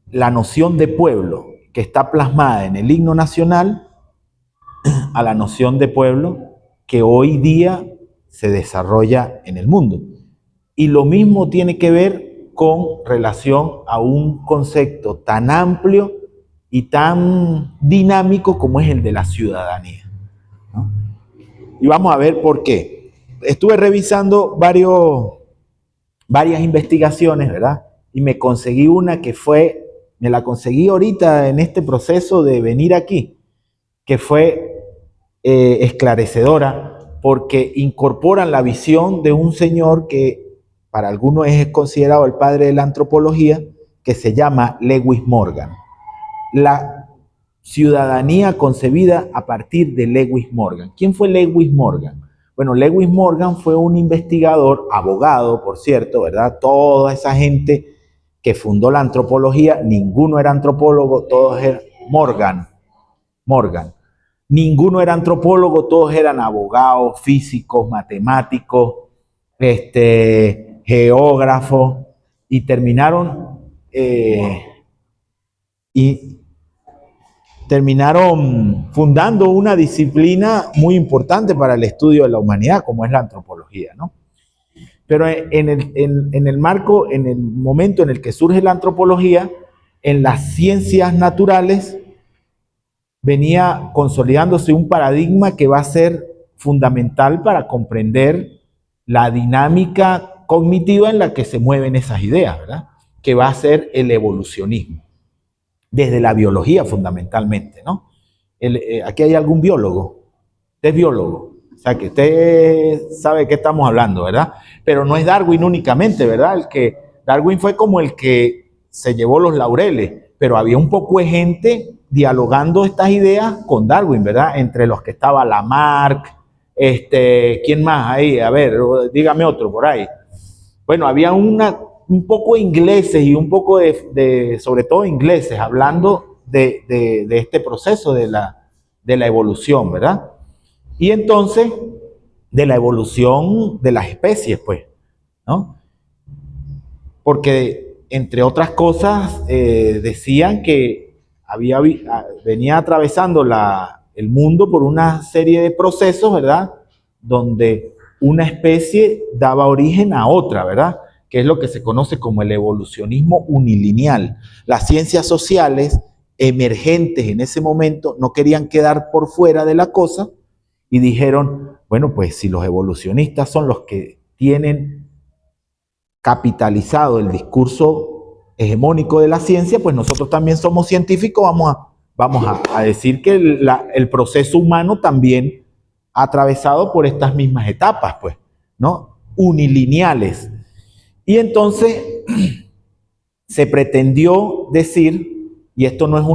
la noción de pueblo que está plasmada en el himno nacional a la noción de pueblo que hoy día se desarrolla en el mundo. Y lo mismo tiene que ver con relación a un concepto tan amplio y tan dinámico como es el de la ciudadanía, ¿no? Y vamos a ver por qué. Estuve revisando varias investigaciones, ¿verdad? Y me conseguí una que me la conseguí ahorita en este proceso de venir aquí, que fue esclarecedora, porque incorporan la visión de un señor que para algunos es considerado el padre de la antropología, que se llama Lewis Morgan. La ciudadanía concebida a partir de Lewis Morgan. ¿Quién fue Lewis Morgan? Bueno, Lewis Morgan fue un investigador, abogado, por cierto, ¿verdad? Toda esa gente que fundó la antropología, ninguno era antropólogo, todos eran Morgan. Ninguno era antropólogo, todos eran abogados, físicos, matemáticos, geógrafos, y terminaron fundando una disciplina muy importante para el estudio de la humanidad, como es la antropología, ¿no? Pero en el momento en el que surge la antropología, en las ciencias naturales, venía consolidándose un paradigma que va a ser fundamental para comprender la dinámica cognitiva en la que se mueven esas ideas, ¿verdad? Que va a ser el evolucionismo, desde la biología fundamentalmente, ¿no? Aquí hay algún biólogo, usted es biólogo, o sea que usted sabe de qué estamos hablando, ¿verdad? Pero no es Darwin únicamente, ¿verdad? Darwin fue como el que se llevó los laureles, pero había un poco de gente dialogando estas ideas con Darwin, ¿verdad? Entre los que estaba Lamarck, ¿quién más ahí? A ver, dígame otro por ahí. Bueno, había un poco de ingleses y un poco sobre todo ingleses, hablando de este proceso de la evolución, ¿verdad? Y entonces, de la evolución de las especies, pues, ¿no? Porque, entre otras cosas, decían que venía atravesando el mundo por una serie de procesos, ¿verdad? Donde una especie daba origen a otra, ¿verdad? Que es lo que se conoce como el evolucionismo unilineal. Las ciencias sociales emergentes en ese momento no querían quedar por fuera de la cosa y dijeron, bueno, pues si los evolucionistas son los que tienen capitalizado el discurso hegemónico de la ciencia, pues nosotros también somos científicos, vamos a decir que el proceso humano también ha atravesado por estas mismas etapas, pues, ¿no? Unilineales. Y entonces se pretendió decir, y esto no es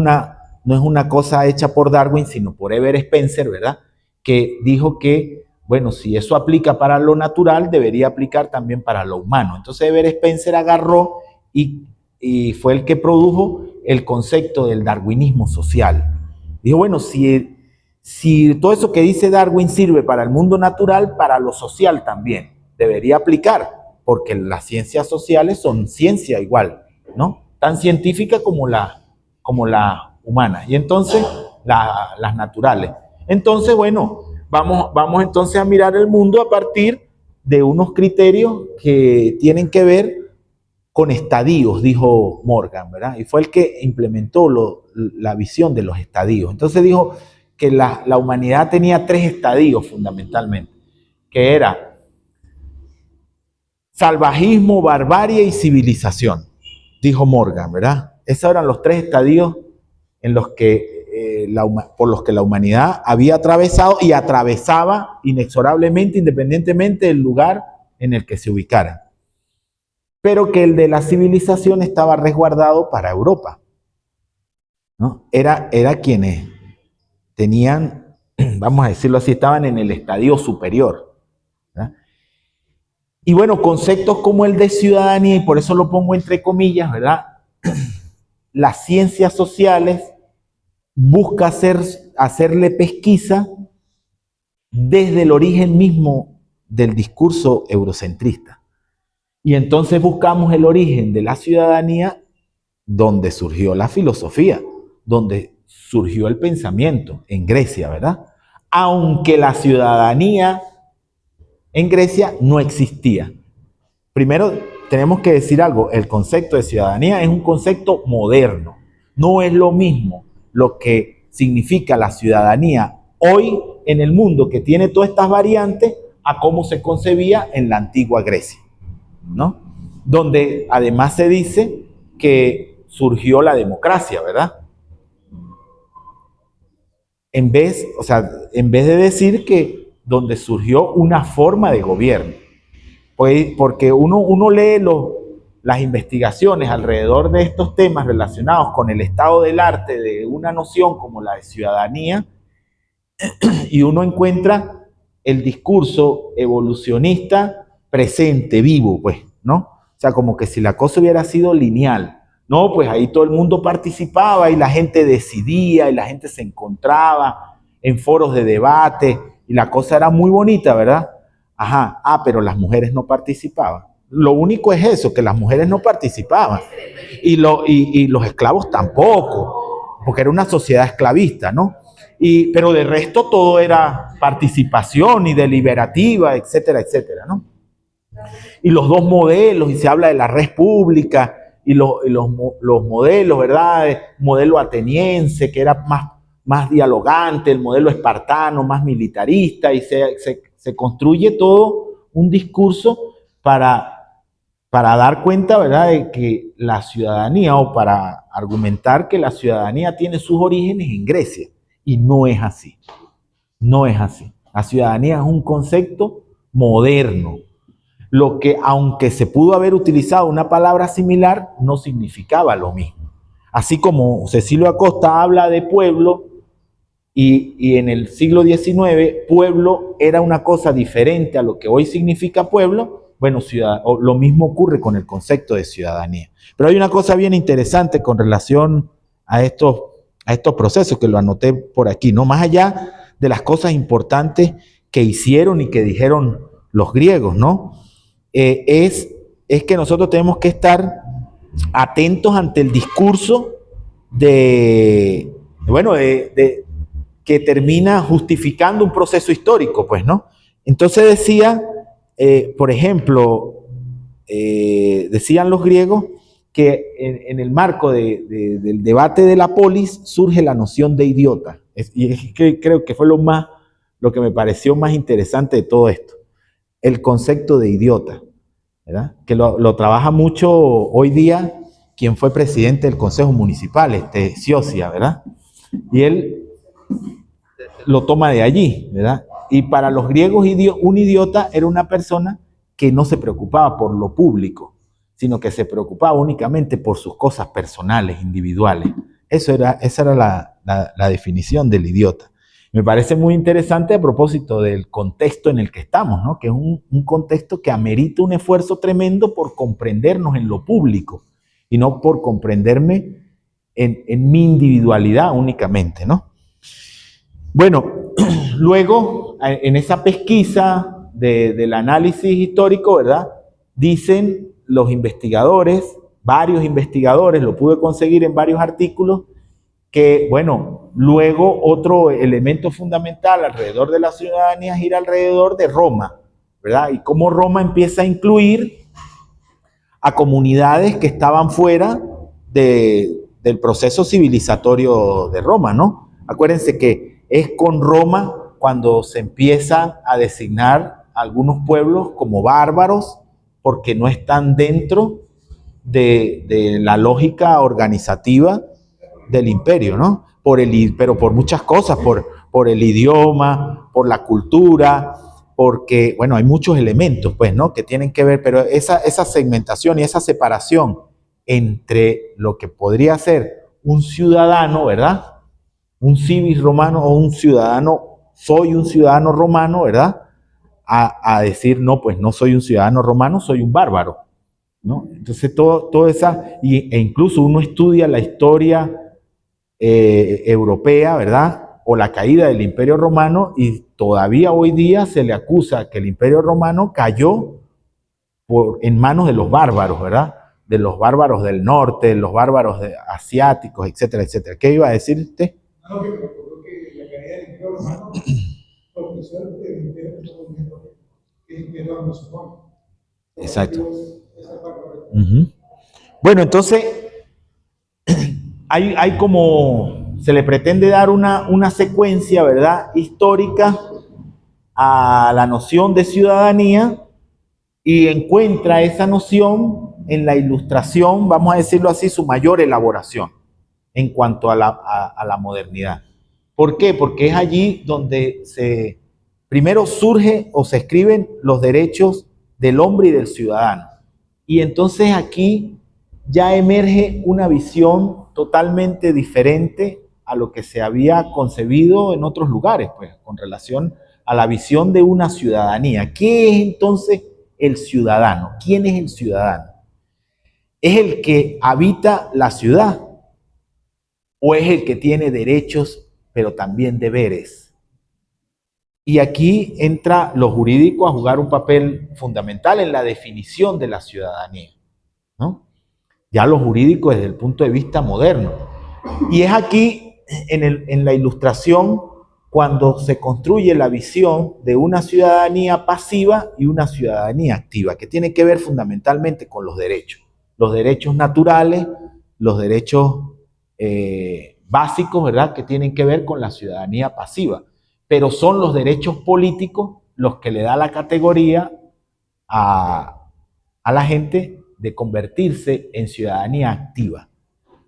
una cosa hecha por Darwin, sino por Herbert Spencer, ¿verdad? Que dijo que, bueno, si eso aplica para lo natural, debería aplicar también para lo humano. Entonces Herbert Spencer agarró y fue el que produjo el concepto del darwinismo social. Dijo, bueno, si todo eso que dice Darwin sirve para el mundo natural, para lo social también debería aplicar, porque las ciencias sociales son ciencia igual, ¿no? Tan científica como la humana, y entonces las naturales. Entonces, bueno, vamos entonces a mirar el mundo a partir de unos criterios que tienen que ver con estadios, dijo Morgan, ¿verdad? Y fue el que implementó la visión de los estadios. Entonces dijo que la humanidad tenía 3 estadios fundamentalmente, que era salvajismo, barbarie y civilización, dijo Morgan, ¿verdad? Esos eran los 3 estadios en los que, por los que la humanidad había atravesado y atravesaba inexorablemente, independientemente del lugar en el que se ubicara. Pero que el de la civilización estaba resguardado para Europa, ¿no? Era quienes tenían, vamos a decirlo así, estaban en el estadio superior, ¿verdad? Y bueno, conceptos como el de ciudadanía, y por eso lo pongo entre comillas, ¿verdad? Las ciencias sociales busca hacerle pesquisa desde el origen mismo del discurso eurocentrista. Y entonces buscamos el origen de la ciudadanía donde surgió la filosofía, donde surgió el pensamiento, en Grecia, ¿verdad? Aunque la ciudadanía en Grecia no existía. Primero tenemos que decir algo, el concepto de ciudadanía es un concepto moderno, no es lo mismo lo que significa la ciudadanía hoy en el mundo que tiene todas estas variantes a cómo se concebía en la antigua Grecia, ¿no? Donde además se dice que surgió la democracia, ¿verdad? En vez de decir que donde surgió una forma de gobierno. Pues porque uno lee las investigaciones alrededor de estos temas relacionados con el estado del arte de una noción como la de ciudadanía y uno encuentra el discurso evolucionista presente, vivo, pues, ¿no? O sea, como que si la cosa hubiera sido lineal. No, pues ahí todo el mundo participaba y la gente decidía y la gente se encontraba en foros de debate y la cosa era muy bonita, ¿verdad? Ajá, pero las mujeres no participaban. Lo único es eso, que las mujeres no participaban y los esclavos tampoco, porque era una sociedad esclavista, ¿no? Pero de resto todo era participación y deliberativa, etcétera, etcétera, ¿no? Y los dos modelos, y se habla de la red pública y los modelos, ¿verdad? El modelo ateniense, que era más dialogante, el modelo espartano, más militarista, y se construye todo un discurso para dar cuenta, ¿verdad?, de que la ciudadanía, o para argumentar que la ciudadanía tiene sus orígenes en Grecia. Y no es así. No es así. La ciudadanía es un concepto moderno. Lo que, aunque se pudo haber utilizado una palabra similar, no significaba lo mismo. Así como Cecilio Acosta habla de pueblo, y en el siglo XIX, pueblo era una cosa diferente a lo que hoy significa pueblo. Bueno, lo mismo ocurre con el concepto de ciudadanía. Pero hay una cosa bien interesante con relación a estos procesos, que lo anoté por aquí, ¿no? Más allá de las cosas importantes que hicieron y que dijeron los griegos, ¿no? Es que nosotros tenemos que estar atentos ante el discurso que termina justificando un proceso histórico, pues, ¿no? Entonces decía, por ejemplo, decían los griegos que en el marco del debate de la polis surge la noción de idiota. Y es que creo que fue lo que me pareció más interesante de todo esto, el concepto de idiota, ¿verdad? Que lo trabaja mucho hoy día quien fue presidente del Consejo Municipal, Siosia, ¿verdad? Y él lo toma de allí, ¿verdad? Y para los griegos un idiota era una persona que no se preocupaba por lo público, sino que se preocupaba únicamente por sus cosas personales, individuales. Esa era la definición del idiota. Me parece muy interesante a propósito del contexto en el que estamos, ¿no? Que es un contexto que amerita un esfuerzo tremendo por comprendernos en lo público y no por comprenderme en mi individualidad únicamente, ¿no? Bueno, luego en esa pesquisa del análisis histórico, ¿verdad?, dicen los investigadores, varios investigadores, lo pude conseguir en varios artículos, que, bueno, luego otro elemento fundamental alrededor de la ciudadanía gira alrededor de Roma, ¿verdad? Y cómo Roma empieza a incluir a comunidades que estaban fuera del proceso civilizatorio de Roma, ¿no? Acuérdense que es con Roma cuando se empieza a designar a algunos pueblos como bárbaros porque no están dentro de la lógica organizativa del imperio, ¿no? Pero por muchas cosas, por el idioma, por la cultura, porque, bueno, hay muchos elementos, pues, ¿no?, que tienen que ver, pero esa segmentación y esa separación entre lo que podría ser un ciudadano, ¿verdad?, un civis romano, o un ciudadano, soy un ciudadano romano, ¿verdad?, a decir, no, pues no soy un ciudadano romano, soy un bárbaro, ¿no? Entonces, todo e incluso uno estudia la historia europea, ¿verdad?, o la caída del Imperio Romano, y todavía hoy día se le acusa que el Imperio Romano cayó en manos de los bárbaros, ¿verdad?, de los bárbaros del norte, de los bárbaros asiáticos, etcétera, etcétera. ¿Qué iba a decir usted? No, que me recuerdo que la caída del Imperio Romano ofreció el Imperio anglosajono. Exacto. Ujú. Bueno, entonces hay como, se le pretende dar una secuencia, ¿verdad?, histórica a la noción de ciudadanía y encuentra esa noción en la Ilustración, vamos a decirlo así, su mayor elaboración en cuanto a la modernidad. ¿Por qué? Porque es allí donde primero surge o se escriben los derechos del hombre y del ciudadano. Y entonces aquí ya emerge una visión totalmente diferente a lo que se había concebido en otros lugares, pues, con relación a la visión de una ciudadanía. ¿Qué es entonces el ciudadano? ¿Quién es el ciudadano? ¿Es el que habita la ciudad o es el que tiene derechos pero también deberes? Y aquí entra lo jurídico a jugar un papel fundamental en la definición de la ciudadanía, ¿no? Ya lo jurídico desde el punto de vista moderno. Y es aquí, en la Ilustración, cuando se construye la visión de una ciudadanía pasiva y una ciudadanía activa, que tiene que ver fundamentalmente con los derechos naturales, los derechos básicos, ¿verdad?, que tienen que ver con la ciudadanía pasiva, pero son los derechos políticos los que le da la categoría a la gente de convertirse en ciudadanía activa.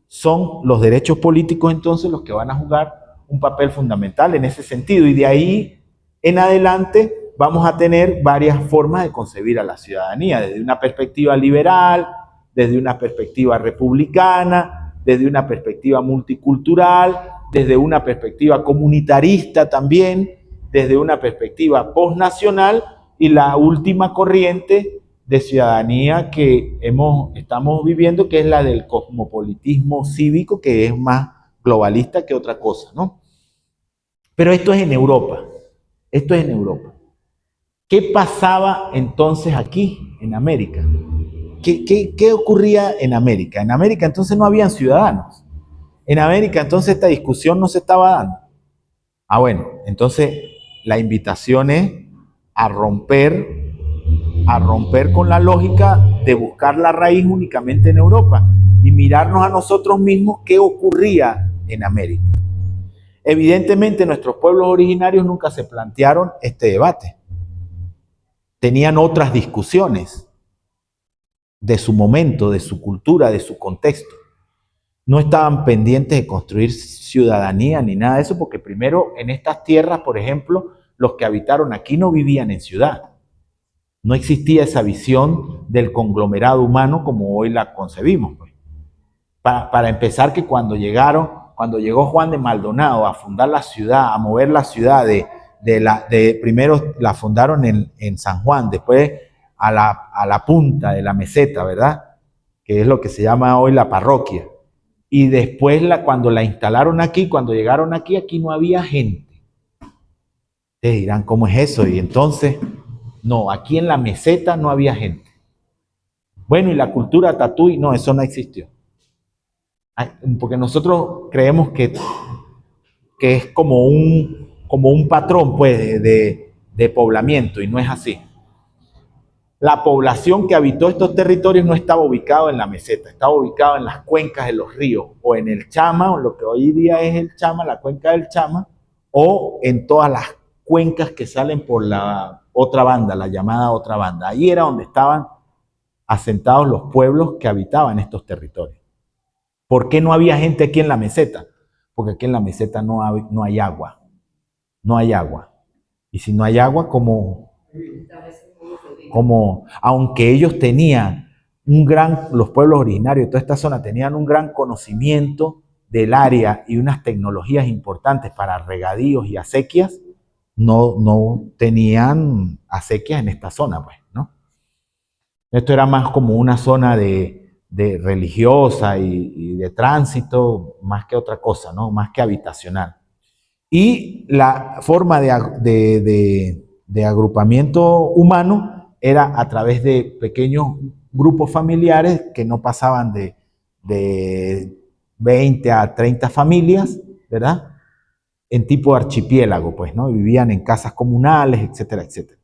Son los derechos políticos entonces los que van a jugar un papel fundamental en ese sentido, y de ahí en adelante vamos a tener varias formas de concebir a la ciudadanía, desde una perspectiva liberal, desde una perspectiva republicana, desde una perspectiva multicultural, desde una perspectiva comunitarista también, desde una perspectiva postnacional, y la última corriente de ciudadanía que estamos viviendo, que es la del cosmopolitismo cívico, que es más globalista que otra cosa, ¿no? Pero esto es en Europa. Esto es en Europa. ¿Qué pasaba entonces aquí, en América? ¿Qué ocurría en América? En América entonces no habían ciudadanos. En América entonces esta discusión no se estaba dando. Ah, bueno, entonces la invitación es a romper con la lógica de buscar la raíz únicamente en Europa y mirarnos a nosotros mismos qué ocurría en América. Evidentemente nuestros pueblos originarios nunca se plantearon este debate. Tenían otras discusiones de su momento, de su cultura, de su contexto. No estaban pendientes de construir ciudadanía ni nada de eso, porque primero en estas tierras, por ejemplo, los que habitaron aquí no vivían en ciudad. No existía esa visión del conglomerado humano como hoy la concebimos, pues. Para empezar, que cuando llegó Juan de Maldonado a fundar la ciudad, a mover la ciudad primero la fundaron en San Juan, después a la punta de la meseta, ¿verdad?, que es lo que se llama hoy la parroquia. Y después cuando la instalaron aquí, cuando llegaron aquí no había gente. Ustedes dirán, ¿cómo es eso? Y entonces, no, aquí en la meseta no había gente. Bueno, y la cultura tatuí, no, eso no existió. Porque nosotros creemos que es como un patrón, pues, de poblamiento, y no es así. La población que habitó estos territorios no estaba ubicada en la meseta, estaba ubicada en las cuencas de los ríos, o en el Chama, o lo que hoy día es el Chama, la cuenca del Chama, o en todas las cuencas que salen por la otra banda, la llamada otra banda. Ahí era donde estaban asentados los pueblos que habitaban estos territorios. ¿Por qué no había gente aquí en la meseta? Porque aquí en la meseta no hay agua. No hay agua. Y si no hay agua, aunque ellos tenían los pueblos originarios de toda esta zona tenían un gran conocimiento del área y unas tecnologías importantes para regadíos y acequias, no tenían acequias en esta zona, pues, ¿no? Esto era más como una zona de religiosa y de tránsito, más que otra cosa, ¿no? Más que habitacional. Y la forma de agrupamiento humano era a través de pequeños grupos familiares que no pasaban de 20 a 30 familias, ¿verdad?, en tipo archipiélago, pues, ¿no? Vivían en casas comunales, etcétera, etcétera.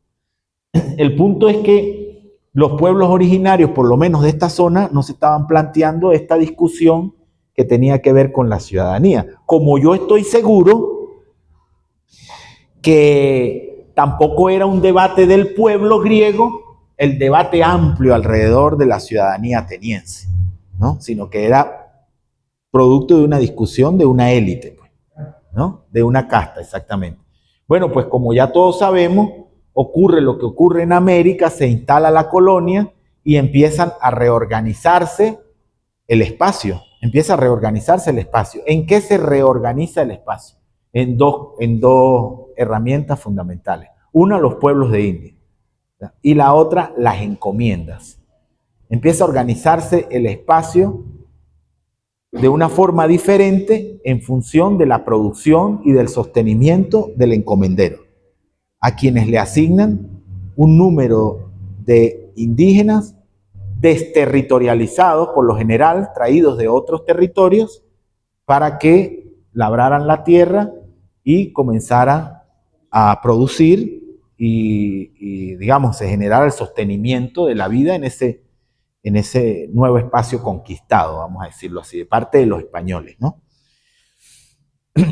El punto es que los pueblos originarios, por lo menos de esta zona, no se estaban planteando esta discusión que tenía que ver con la ciudadanía. Como yo estoy seguro que tampoco era un debate del pueblo griego, el debate amplio alrededor de la ciudadanía ateniense, ¿no? Sino que era producto de una discusión de una élite, ¿no? De una casta, exactamente. Bueno, pues como ya todos sabemos, ocurre lo que ocurre en América, se instala la colonia y empiezan a reorganizarse el espacio. Empieza a reorganizarse el espacio. ¿En qué se reorganiza el espacio? En dos herramientas fundamentales. Una, los pueblos de India. Y la otra, las encomiendas. Empieza a organizarse el espacio de una forma diferente en función de la producción y del sostenimiento del encomendero, a quienes le asignan un número de indígenas desterritorializados, por lo general traídos de otros territorios, para que labraran la tierra y comenzaran a producir y digamos, se generara el sostenimiento de la vida en ese nuevo espacio conquistado, vamos a decirlo así, de parte de los españoles, ¿no?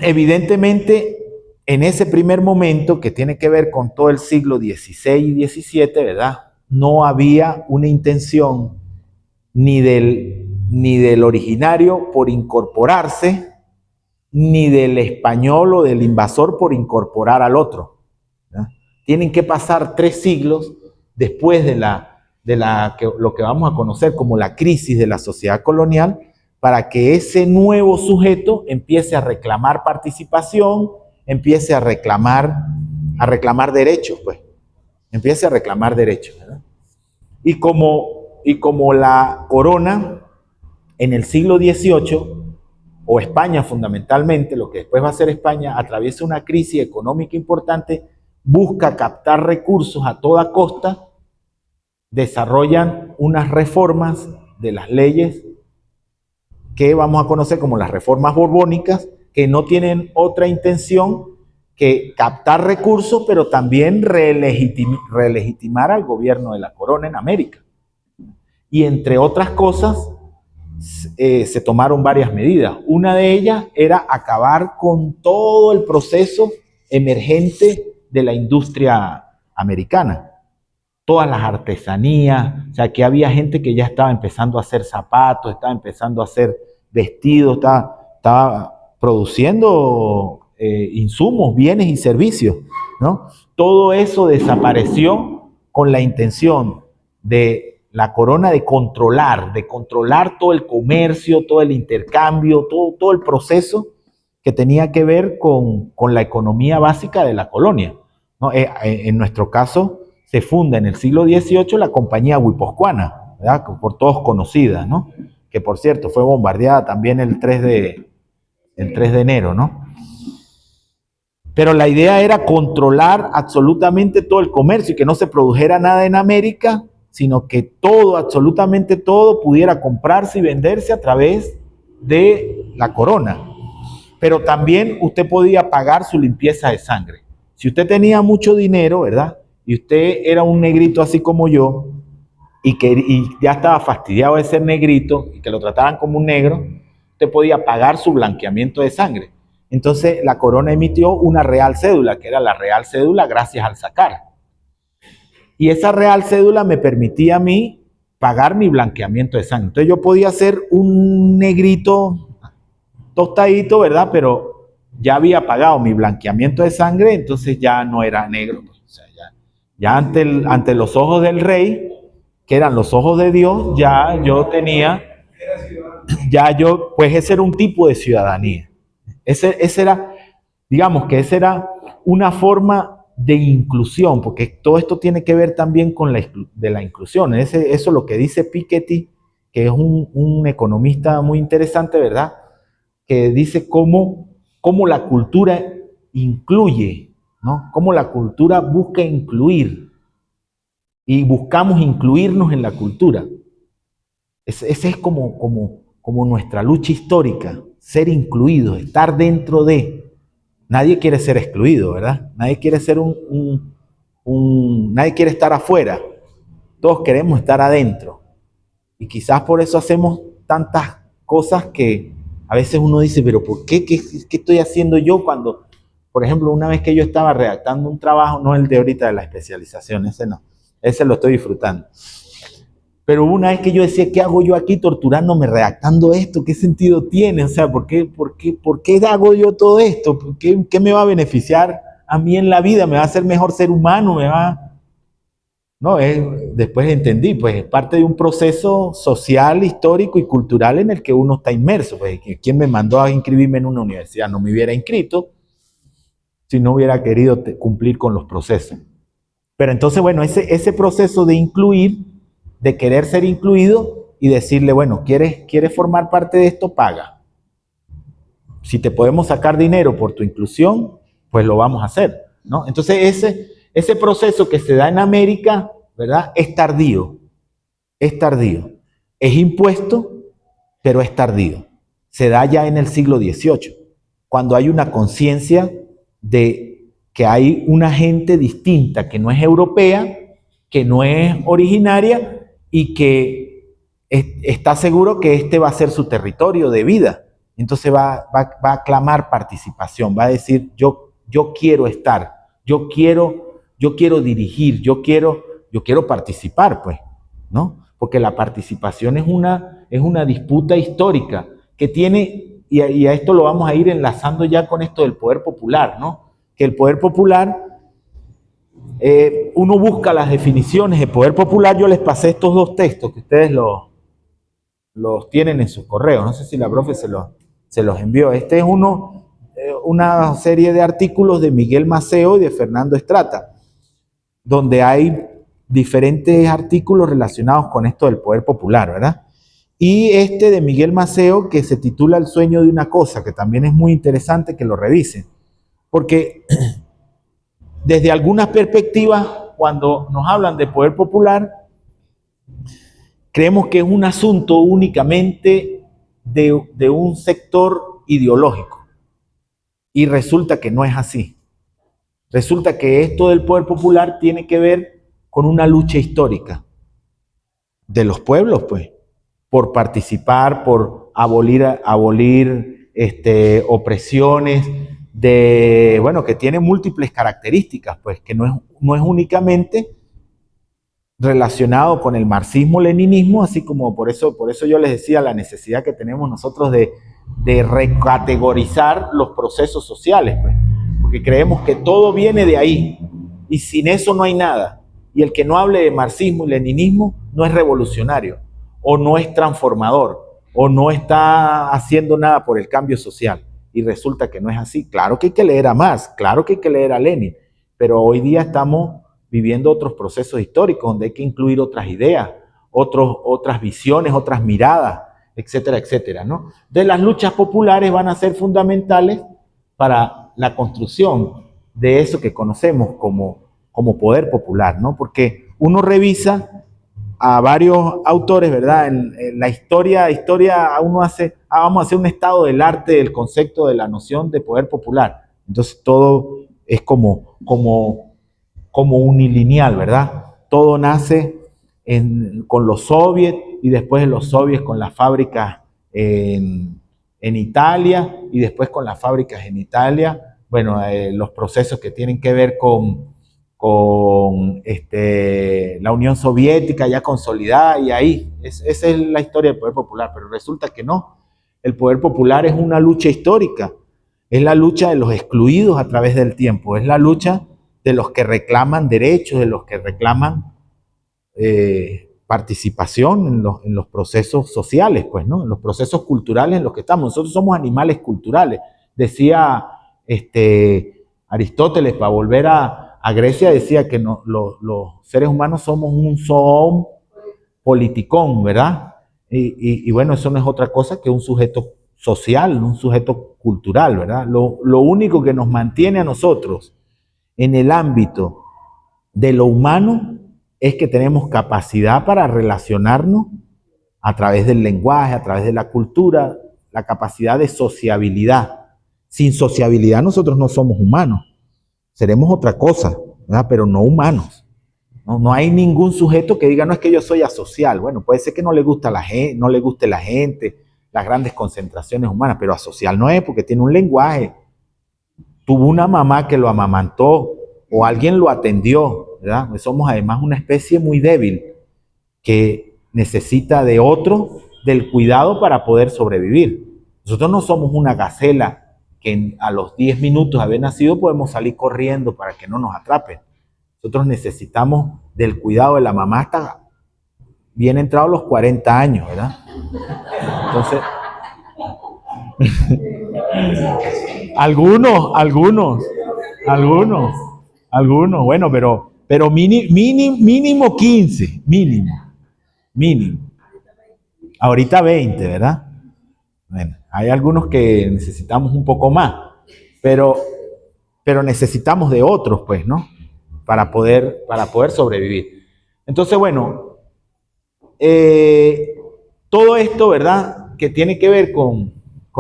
Evidentemente, en ese primer momento, que tiene que ver con todo el siglo XVI y XVII, ¿verdad? No había una intención ni del originario por incorporarse, ni del español o del invasor por incorporar al otro, ¿verdad? Tienen que pasar 3 siglos después de lo que vamos a conocer como la crisis de la sociedad colonial, para que ese nuevo sujeto empiece a reclamar participación, empiece a reclamar derechos, pues. Empiece a reclamar derechos, ¿verdad? Y como la corona en el siglo XVIII, o España fundamentalmente, lo que después va a ser España, atraviesa una crisis económica importante, busca captar recursos a toda costa, desarrollan unas reformas de las leyes que vamos a conocer como las reformas borbónicas, que no tienen otra intención que captar recursos, pero también relegitimar al gobierno de la corona en América. Y entre otras cosas, se tomaron varias medidas. Una de ellas era acabar con todo el proceso emergente de la industria americana. Todas las artesanías, o sea, que había gente que ya estaba empezando a hacer zapatos, estaba empezando a hacer vestidos, estaba produciendo insumos, bienes y servicios, ¿no? Todo eso desapareció con la intención de la corona de controlar todo el comercio, todo el intercambio, todo el proceso que tenía que ver con la economía básica de la colonia, ¿no? En nuestro caso, se funda en el siglo XVIII la compañía guipuzcoana, ¿verdad? Por todos conocida, ¿no? Que por cierto fue bombardeada también el 3 de enero, ¿no? Pero la idea era controlar absolutamente todo el comercio y que no se produjera nada en América, sino que todo, absolutamente todo, pudiera comprarse y venderse a través de la corona. Pero también usted podía pagar su limpieza de sangre. Si usted tenía mucho dinero, ¿verdad? Y usted era un negrito así como yo, y ya estaba fastidiado de ser negrito, y que lo trataran como un negro, usted podía pagar su blanqueamiento de sangre. Entonces la corona emitió una real cédula, que era la real cédula gracias al sacar. Y esa real cédula me permitía a mí pagar mi blanqueamiento de sangre. Entonces yo podía ser un negrito tostadito, ¿verdad? Pero ya había pagado mi blanqueamiento de sangre, entonces ya no era negro. O sea, ya ante los ojos del rey, que eran los ojos de Dios, ya yo tenía, pues ese era un tipo de ciudadanía. Ese era, digamos que esa era una forma de inclusión, porque todo esto tiene que ver también con la inclusión. Eso es lo que dice Piketty, que es un economista muy interesante, ¿verdad? Que dice cómo la cultura incluye, ¿no? Cómo la cultura busca incluir y buscamos incluirnos en la cultura. Esa es como nuestra lucha histórica, ser incluidos, estar dentro de. Nadie quiere ser excluido, ¿verdad? Nadie quiere ser nadie quiere estar afuera. Todos queremos estar adentro. Y quizás por eso hacemos tantas cosas que a veces uno dice, pero ¿por qué? ¿Qué estoy haciendo yo cuando, por ejemplo, una vez que yo estaba redactando un trabajo, no el de ahorita de la especialización, ese no, ese lo estoy disfrutando. Pero una vez que yo decía, ¿qué hago yo aquí torturándome, redactando esto? ¿Qué sentido tiene? O sea, ¿por qué hago yo todo esto? ¿Qué me va a beneficiar a mí en la vida? ¿Me va a hacer mejor ser humano? No, después entendí, pues es parte de un proceso social, histórico y cultural en el que uno está inmerso. Pues, ¿quién me mandó a inscribirme en una universidad? No me hubiera inscrito si no hubiera querido cumplir con los procesos. Pero entonces, bueno, ese proceso de incluir, de querer ser incluido y decirle, bueno, ¿quieres formar parte de esto? Paga. Si te podemos sacar dinero por tu inclusión, pues lo vamos a hacer, ¿no? Entonces ese proceso que se da en América, ¿verdad? Es tardío, es tardío. Es impuesto, pero es tardío. Se da ya en el siglo XVIII, cuando hay una conciencia de que hay una gente distinta, que no es europea, que no es originaria y que está seguro que este va a ser su territorio de vida. Entonces va a clamar participación, va a decir, yo quiero estar, yo quiero dirigir, yo quiero participar, pues, ¿no? Porque la participación es una disputa histórica que tiene, y a esto lo vamos a ir enlazando ya con esto del poder popular, ¿no? Que el poder popular, uno busca las definiciones de poder popular. Yo les pasé estos dos textos que ustedes los tienen en sus correos. No sé si la profe se los envió. Este es una serie de artículos de Miguel Maceo y de Fernando Estrata, donde hay diferentes artículos relacionados con esto del poder popular, ¿verdad? Y este de Miguel Maceo, que se titula El sueño de una cosa, que también es muy interesante que lo revisen, porque desde algunas perspectivas, cuando nos hablan de poder popular, creemos que es un asunto únicamente de un sector ideológico. Y resulta que no es así. Resulta que esto del poder popular tiene que ver con una lucha histórica de los pueblos, pues, por participar, por abolir opresiones, que tiene múltiples características, pues, que no es únicamente relacionado con el marxismo-leninismo, así como por eso yo les decía la necesidad que tenemos nosotros de recategorizar los procesos sociales, pues, porque creemos que todo viene de ahí y sin eso no hay nada. Y el que no hable de marxismo y leninismo no es revolucionario, o no es transformador, o no está haciendo nada por el cambio social. Y resulta que no es así. Claro que hay que leer a Marx, claro que hay que leer a Lenin, pero hoy día estamos viviendo otros procesos históricos donde hay que incluir otras ideas, otras visiones, otras miradas, etcétera, etcétera, ¿no? Entonces las luchas populares van a ser fundamentales para la construcción de eso que conocemos como poder popular, ¿no? Porque uno revisa a varios autores, ¿verdad? En la historia uno vamos a hacer un estado del arte del concepto de la noción de poder popular. Entonces todo es como unilineal, ¿verdad? Todo nace con los soviets y después de los soviets con las fábricas en Italia y después con las fábricas en Italia, los procesos que tienen que ver con la Unión Soviética ya consolidada, y ahí, esa es la historia del poder popular, pero resulta que no. El poder popular es una lucha histórica, es la lucha de los excluidos a través del tiempo, es la lucha de los que reclaman derechos, de los que reclaman participación en los procesos sociales, pues, ¿no? En los procesos culturales en los que estamos. Nosotros somos animales culturales. Decía Aristóteles, para volver a Grecia, decía que los seres humanos somos un zoon politikon, ¿verdad? Y bueno, eso no es otra cosa que un sujeto social, un sujeto cultural, ¿verdad? Lo único que nos mantiene a nosotros en el ámbito de lo humano es que tenemos capacidad para relacionarnos a través del lenguaje, a través de la cultura, la capacidad de sociabilidad. Sin sociabilidad nosotros no somos humanos, seremos otra cosa, ¿verdad? Pero no humanos, No, no hay ningún sujeto que diga, no es que yo soy asocial. Bueno, puede ser que no le gusta la gente, no le guste la gente, las grandes concentraciones humanas, pero asocial no es porque tiene un lenguaje. Tuvo una mamá que lo amamantó o alguien lo atendió, ¿verdad? Pues somos además una especie muy débil que necesita de otro, del cuidado para poder sobrevivir. Nosotros no somos una gacela que a los 10 minutos de haber nacido podemos salir corriendo para que no nos atrapen. Nosotros necesitamos del cuidado de la mamá hasta bien entrados los 40 años, ¿verdad? Entonces, algunos, bueno, pero mínimo 15, mínimo. Ahorita 20, ¿verdad? Bueno, hay algunos que necesitamos un poco más, pero necesitamos de otros, pues, ¿no? Para poder sobrevivir. Entonces, bueno, todo esto, ¿verdad? Que tiene que ver con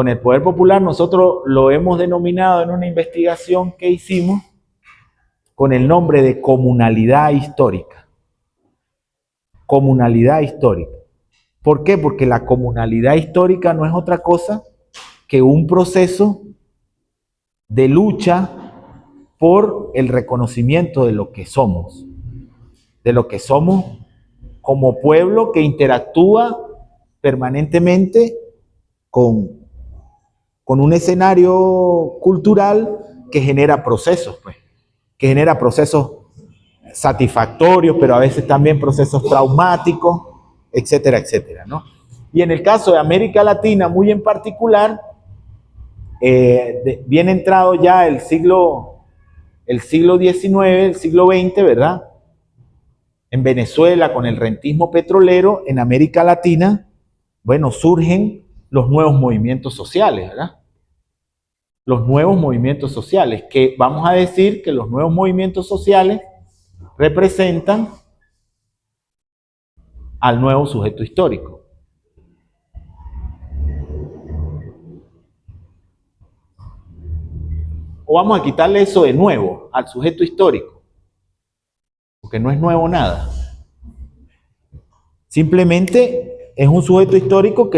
el poder popular, nosotros lo hemos denominado en una investigación que hicimos con el nombre de comunalidad histórica. Comunalidad histórica. ¿Por qué? Porque la comunalidad histórica no es otra cosa que un proceso de lucha por el reconocimiento de lo que somos como pueblo que interactúa permanentemente con un escenario cultural que genera procesos, pues, que genera procesos satisfactorios, pero a veces también procesos traumáticos, etcétera, etcétera, ¿no? Y en el caso de América Latina, muy en particular, bien entrado ya el siglo XIX, el siglo XX, ¿verdad? En Venezuela, con el rentismo petrolero, en América Latina, bueno, surgen los nuevos movimientos sociales, ¿verdad? Los nuevos movimientos sociales, que vamos a decir que los nuevos movimientos sociales representan al nuevo sujeto histórico. O vamos a quitarle eso de nuevo al sujeto histórico, porque no es nuevo nada. Simplemente es un sujeto histórico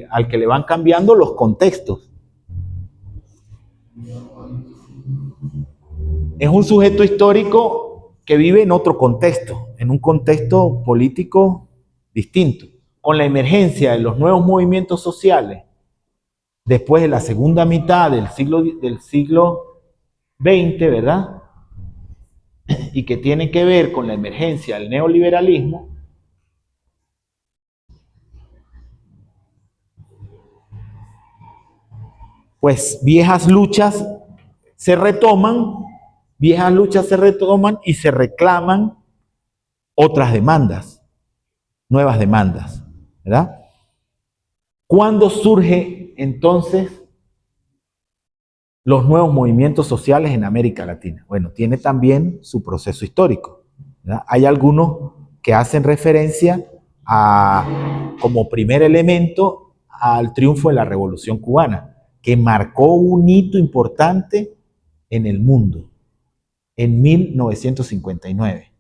al que le van cambiando los contextos. Es un sujeto histórico que vive en otro contexto, en un contexto político distinto. Con la emergencia de los nuevos movimientos sociales, después de la segunda mitad del siglo XX, ¿verdad? Y que tiene que ver con la emergencia del neoliberalismo, pues viejas luchas se retoman y se reclaman otras demandas, nuevas demandas, ¿verdad? ¿Cuándo surge entonces los nuevos movimientos sociales en América Latina? Bueno, tiene también su proceso histórico, ¿verdad? Hay algunos que hacen referencia como primer elemento al triunfo de la Revolución Cubana, que marcó un hito importante en el mundo, en 1959.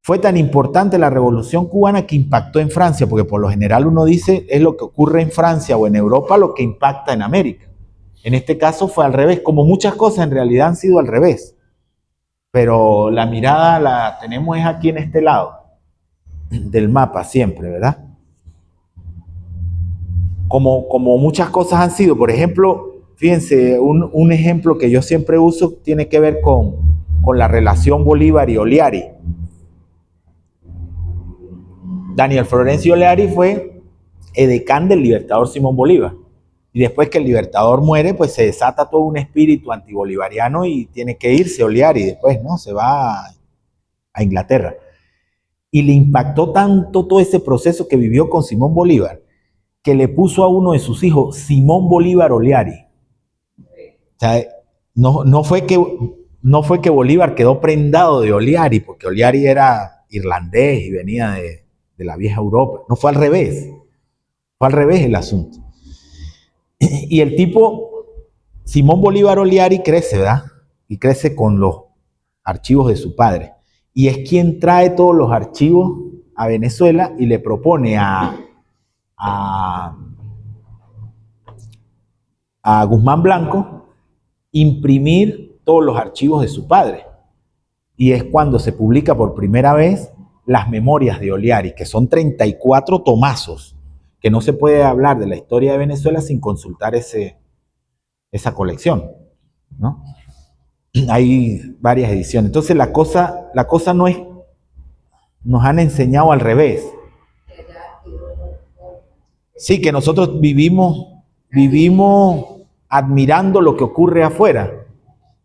Fue tan importante la Revolución Cubana que impactó en Francia, porque por lo general uno dice es lo que ocurre en Francia o en Europa lo que impacta en América. En este caso fue al revés, como muchas cosas en realidad han sido al revés. Pero la mirada la tenemos es aquí en este lado del mapa siempre, ¿verdad? Como muchas cosas han sido. Por ejemplo, fíjense, un ejemplo que yo siempre uso tiene que ver con la relación Bolívar y Oliari. Daniel Florencio Oliari fue edecán del libertador Simón Bolívar. Y después que el libertador muere, pues se desata todo un espíritu antibolivariano y tiene que irse Oliari después, ¿no? Se va a Inglaterra. Y le impactó tanto todo ese proceso que vivió con Simón Bolívar, que le puso a uno de sus hijos Simón Bolívar Oliari. O sea, no fue que Bolívar quedó prendado de Oliari, porque Oliari era irlandés y venía de la vieja Europa. No, fue al revés. Fue al revés el asunto. Y el tipo, Simón Bolívar Oliari, crece, ¿verdad? Y crece con los archivos de su padre. y es quien trae todos los archivos a Venezuela y le propone a Guzmán Blanco imprimir todos los archivos de su padre. Y es cuando se publica por primera vez las Memorias de Oliari, que son 34 tomazos, que no se puede hablar de la historia de Venezuela sin consultar esa colección, ¿no? Hay varias ediciones. Entonces la cosa no es, nos han enseñado al revés. Sí, que nosotros vivimos admirando lo que ocurre afuera.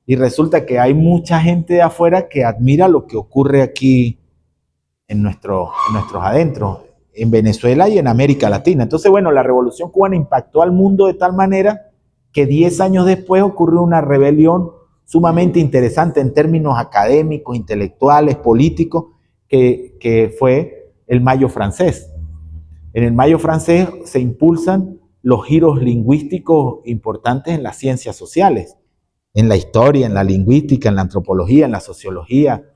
Y resulta que hay mucha gente de afuera que admira lo que ocurre aquí en nuestros adentros, en Venezuela y en América Latina. Entonces, bueno, la Revolución Cubana impactó al mundo de tal manera que 10 años después ocurrió una rebelión sumamente interesante en términos académicos, intelectuales, políticos, que fue el Mayo francés. En el Mayo francés se impulsan los giros lingüísticos importantes en las ciencias sociales, en la historia, en la lingüística, en la antropología, en la sociología,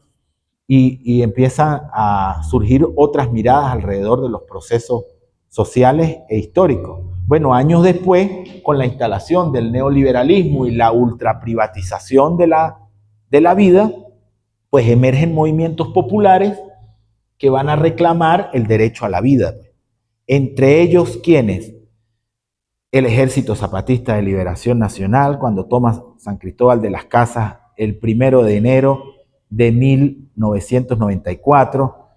y empiezan a surgir otras miradas alrededor de los procesos sociales e históricos. Bueno, años después, con la instalación del neoliberalismo y la ultraprivatización de la vida, pues emergen movimientos populares que van a reclamar el derecho a la vida. Entre ellos, ¿quiénes? El Ejército Zapatista de Liberación Nacional, cuando toma San Cristóbal de las Casas el 1 de enero de 1994,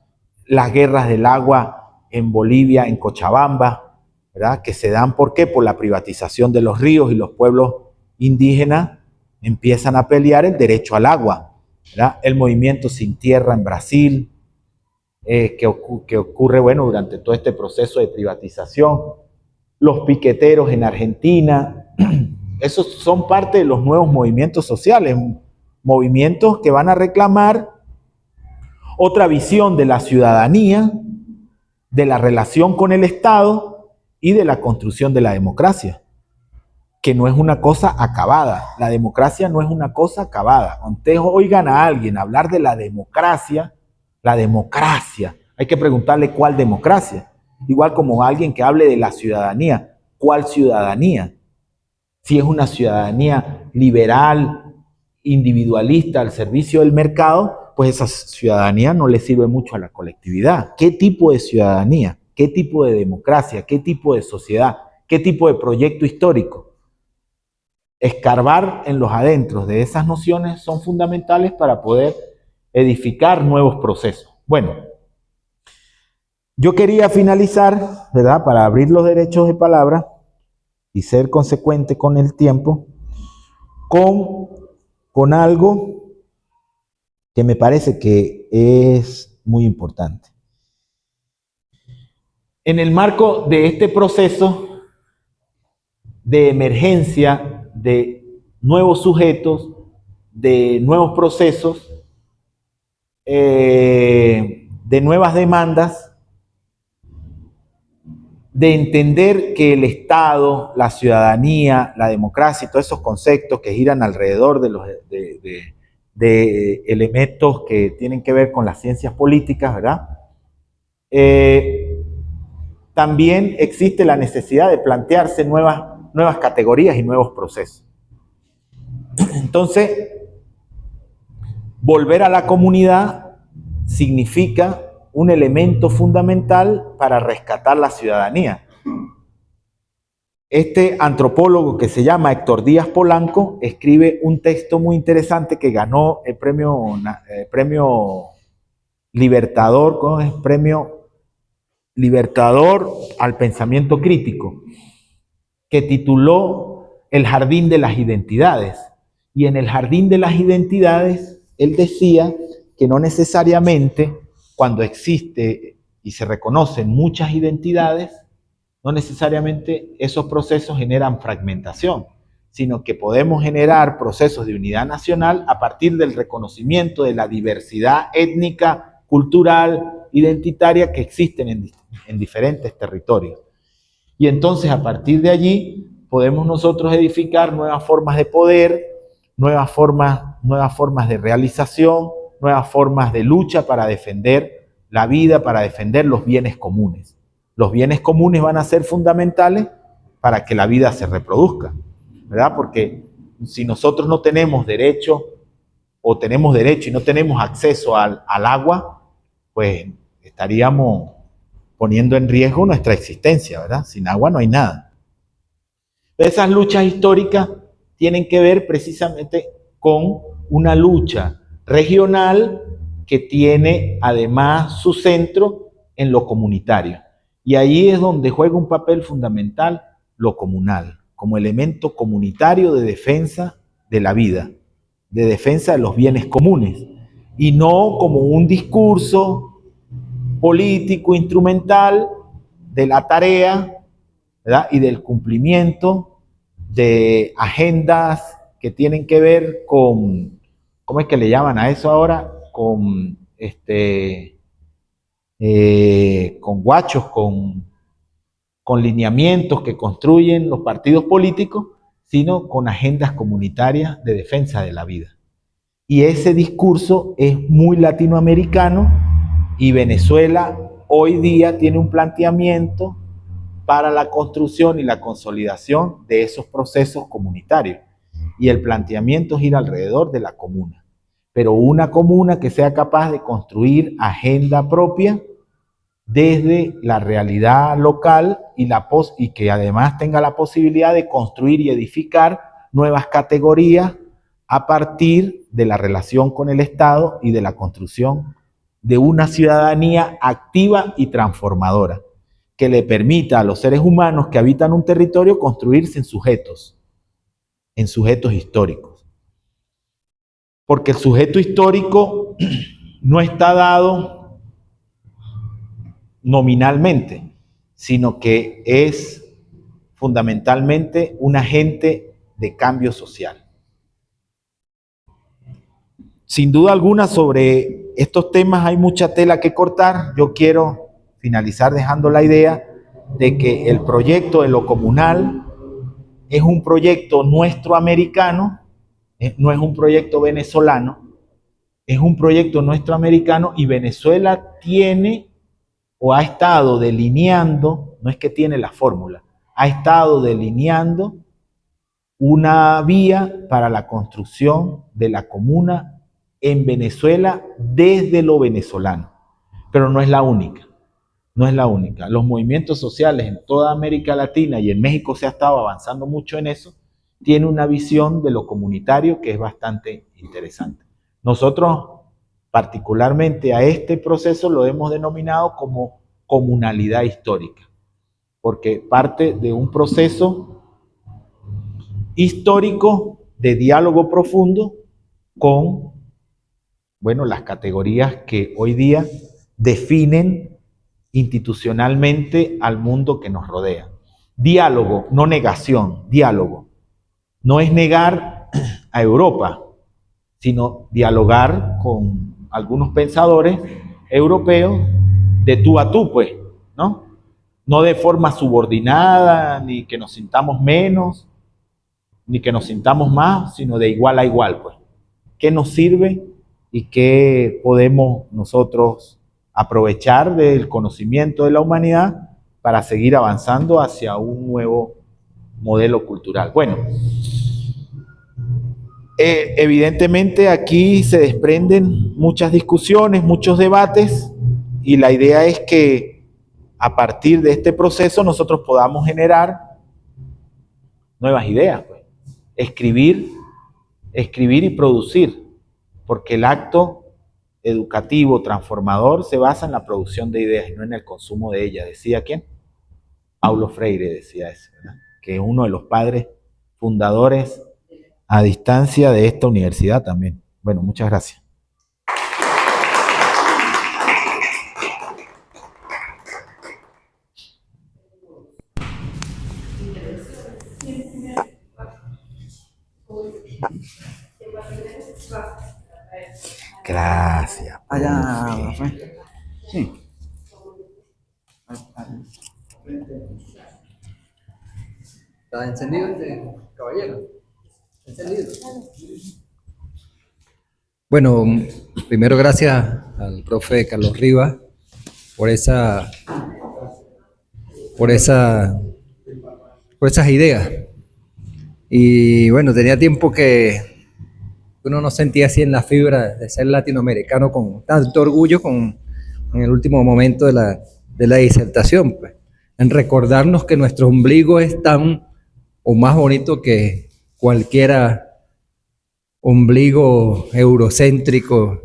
las guerras del agua en Bolivia, en Cochabamba, ¿verdad? Que se dan, ¿por qué? Por la privatización de los ríos, y los pueblos indígenas empiezan a pelear el derecho al agua, ¿verdad? El movimiento Sin Tierra en Brasil, que ocurre, bueno, durante todo este proceso de privatización. Los piqueteros en Argentina, esos son parte de los nuevos movimientos sociales, movimientos que van a reclamar otra visión de la ciudadanía, de la relación con el Estado y de la construcción de la democracia, que no es una cosa acabada. La democracia no es una cosa acabada. Cuando ustedes oigan a alguien hablar de la democracia, hay que preguntarle cuál democracia. Igual como alguien que hable de la ciudadanía, ¿cuál ciudadanía? Si es una ciudadanía liberal, individualista, al servicio del mercado, pues esa ciudadanía no le sirve mucho a la colectividad. ¿Qué tipo de ciudadanía? ¿Qué tipo de democracia? ¿Qué tipo de sociedad? ¿Qué tipo de proyecto histórico? Escarbar en los adentros de esas nociones son fundamentales para poder edificar nuevos procesos. Bueno, yo quería finalizar, ¿verdad?, para abrir los derechos de palabra y ser consecuente con el tiempo, con algo que me parece que es muy importante. En el marco de este proceso de emergencia de nuevos sujetos, de nuevos procesos, de nuevas demandas, de entender que el Estado, la ciudadanía, la democracia y todos esos conceptos que giran alrededor de elementos que tienen que ver con las ciencias políticas, ¿verdad? También existe la necesidad de plantearse nuevas categorías y nuevos procesos. Entonces, volver a la comunidad significa un elemento fundamental para rescatar la ciudadanía. Este antropólogo que se llama Héctor Díaz Polanco escribe un texto muy interesante que ganó el premio Libertador, ¿cómo es? Premio Libertador al Pensamiento Crítico, que tituló El Jardín de las Identidades. Y en el Jardín de las Identidades, él decía que no necesariamente cuando existe y se reconocen muchas identidades, no necesariamente esos procesos generan fragmentación, sino que podemos generar procesos de unidad nacional a partir del reconocimiento de la diversidad étnica, cultural, identitaria que existen en diferentes territorios. Y entonces, a partir de allí, podemos nosotros edificar nuevas formas de poder, nuevas formas de realización, nuevas formas de lucha para defender la vida, para defender los bienes comunes. Los bienes comunes van a ser fundamentales para que la vida se reproduzca, ¿verdad? Porque si nosotros no tenemos derecho, o tenemos derecho y no tenemos acceso al agua, pues estaríamos poniendo en riesgo nuestra existencia, ¿verdad? Sin agua no hay nada. Esas luchas históricas tienen que ver precisamente con una lucha regional que tiene además su centro en lo comunitario. Y ahí es donde juega un papel fundamental lo comunal, como elemento comunitario de defensa de la vida, de defensa de los bienes comunes, y no como un discurso político, instrumental de la tarea, ¿verdad? Y del cumplimiento de agendas que tienen que ver con, ¿cómo es que le llaman a eso ahora? Con guachos, con lineamientos que construyen los partidos políticos, sino con agendas comunitarias de defensa de la vida. Y ese discurso es muy latinoamericano y Venezuela hoy día tiene un planteamiento para la construcción y la consolidación de esos procesos comunitarios. Y el planteamiento gira alrededor de la comuna. Pero una comuna que sea capaz de construir agenda propia desde la realidad local y que además tenga la posibilidad de construir y edificar nuevas categorías a partir de la relación con el Estado y de la construcción de una ciudadanía activa y transformadora que le permita a los seres humanos que habitan un territorio construirse en sujetos históricos. Porque el sujeto histórico no está dado nominalmente, sino que es fundamentalmente un agente de cambio social. Sin duda alguna, sobre estos temas hay mucha tela que cortar. Yo quiero finalizar dejando la idea de que el proyecto de lo comunal es un proyecto nuestro americano, no es un proyecto venezolano, es un proyecto nuestro americano y Venezuela tiene o ha estado delineando, no es que tiene la fórmula, ha estado delineando una vía para la construcción de la comuna en Venezuela desde lo venezolano, pero no es la única. No es la única. Los movimientos sociales en toda América Latina y en México se ha estado avanzando mucho en eso, tiene una visión de lo comunitario que es bastante interesante. Nosotros, particularmente a este proceso, lo hemos denominado como comunalidad histórica, porque parte de un proceso histórico de diálogo profundo con, bueno, las categorías que hoy día definen institucionalmente al mundo que nos rodea. Diálogo, no negación, diálogo. No es negar a Europa, sino dialogar con algunos pensadores europeos de tú a tú, pues, ¿no? No de forma subordinada, ni que nos sintamos menos, ni que nos sintamos más, sino de igual a igual, pues. ¿Qué nos sirve y qué podemos nosotros aprovechar del conocimiento de la humanidad para seguir avanzando hacia un nuevo modelo cultural? Bueno, evidentemente aquí se desprenden muchas discusiones, muchos debates, y la idea es que a partir de este proceso nosotros podamos generar nuevas ideas, pues. Escribir y producir, porque el acto educativo, transformador, se basa en la producción de ideas y no en el consumo de ellas. ¿Decía quién? Paulo Freire decía eso, ¿verdad? Que es uno de los padres fundadores a distancia de esta universidad también. Bueno, muchas gracias. Gracias. Allá, sí. ¿Está encendido este caballero? ¿Encendido? Bueno, primero gracias al profe Carlos Rivas por esa, por esa, por esas ideas. Y bueno, tenía tiempo que uno no sentía así en la fibra de ser latinoamericano con tanto orgullo en el último momento de la disertación, pues, en recordarnos que nuestro ombligo es tan o más bonito que cualquiera ombligo eurocéntrico,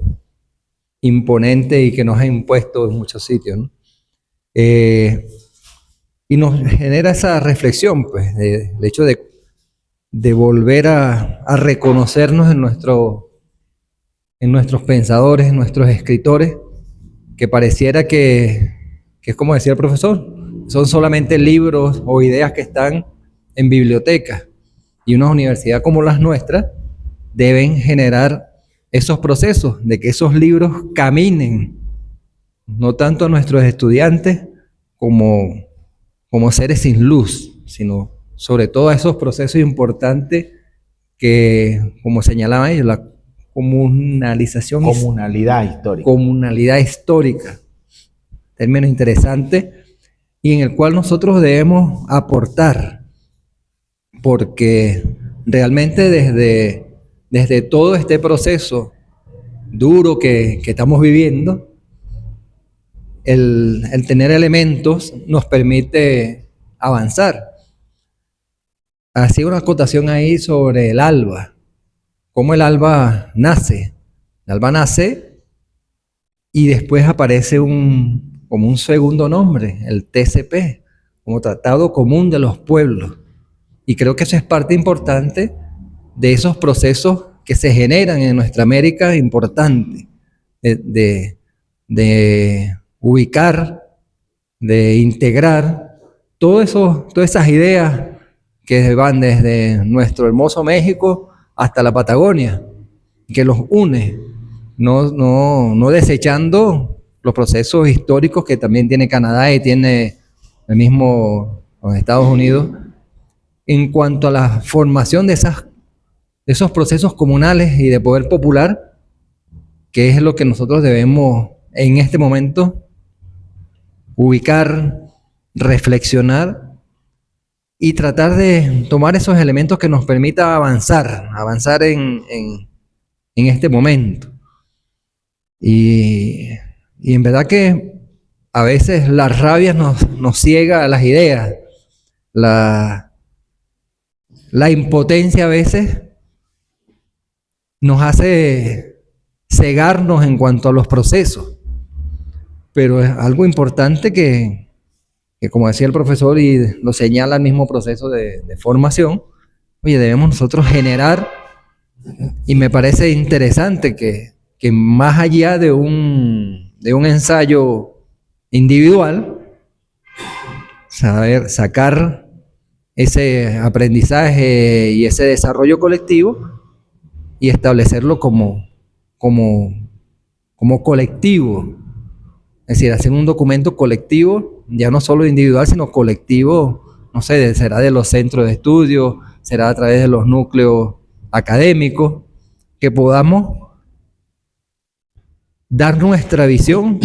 imponente y que nos ha impuesto en muchos sitios, ¿no? Y nos genera esa reflexión, pues, el hecho de volver a reconocernos en nuestros pensadores, en nuestros escritores, que pareciera que es como decía el profesor, son solamente libros o ideas que están en bibliotecas. Y una universidad como las nuestras deben generar esos procesos, de que esos libros caminen, no tanto a nuestros estudiantes como seres sin luz, sino sobre todo a esos procesos importantes que, como señalaba ellos, la comunalidad histórica, término interesante, y en el cual nosotros debemos aportar, porque realmente desde todo este proceso duro que estamos viviendo, el tener elementos nos permite avanzar. Hacía una acotación ahí sobre el ALBA, cómo el ALBA nace. El ALBA nace y después aparece como un segundo nombre, el TCP, como Tratado Común de los Pueblos. Y creo que eso es parte importante de esos procesos que se generan en nuestra América importante, de ubicar, de integrar todas esas ideas que van desde nuestro hermoso México hasta la Patagonia, que los une, no desechando los procesos históricos que también tiene Canadá y tiene el mismo los Estados Unidos, en cuanto a la formación de esos procesos comunales y de poder popular, que es lo que nosotros debemos en este momento ubicar, reflexionar y tratar de tomar esos elementos que nos permita avanzar en este momento. Y en verdad que a veces la rabia nos ciega a las ideas, la impotencia a veces nos hace cegarnos en cuanto a los procesos, pero es algo importante que como decía el profesor y lo señala el mismo proceso de formación, oye, debemos nosotros generar, y me parece interesante que más allá de un ensayo individual, sacar ese aprendizaje y ese desarrollo colectivo y establecerlo como colectivo. Es decir, hacer un documento colectivo, ya no solo individual, sino colectivo, no sé, será de los centros de estudio, será a través de los núcleos académicos, que podamos dar nuestra visión,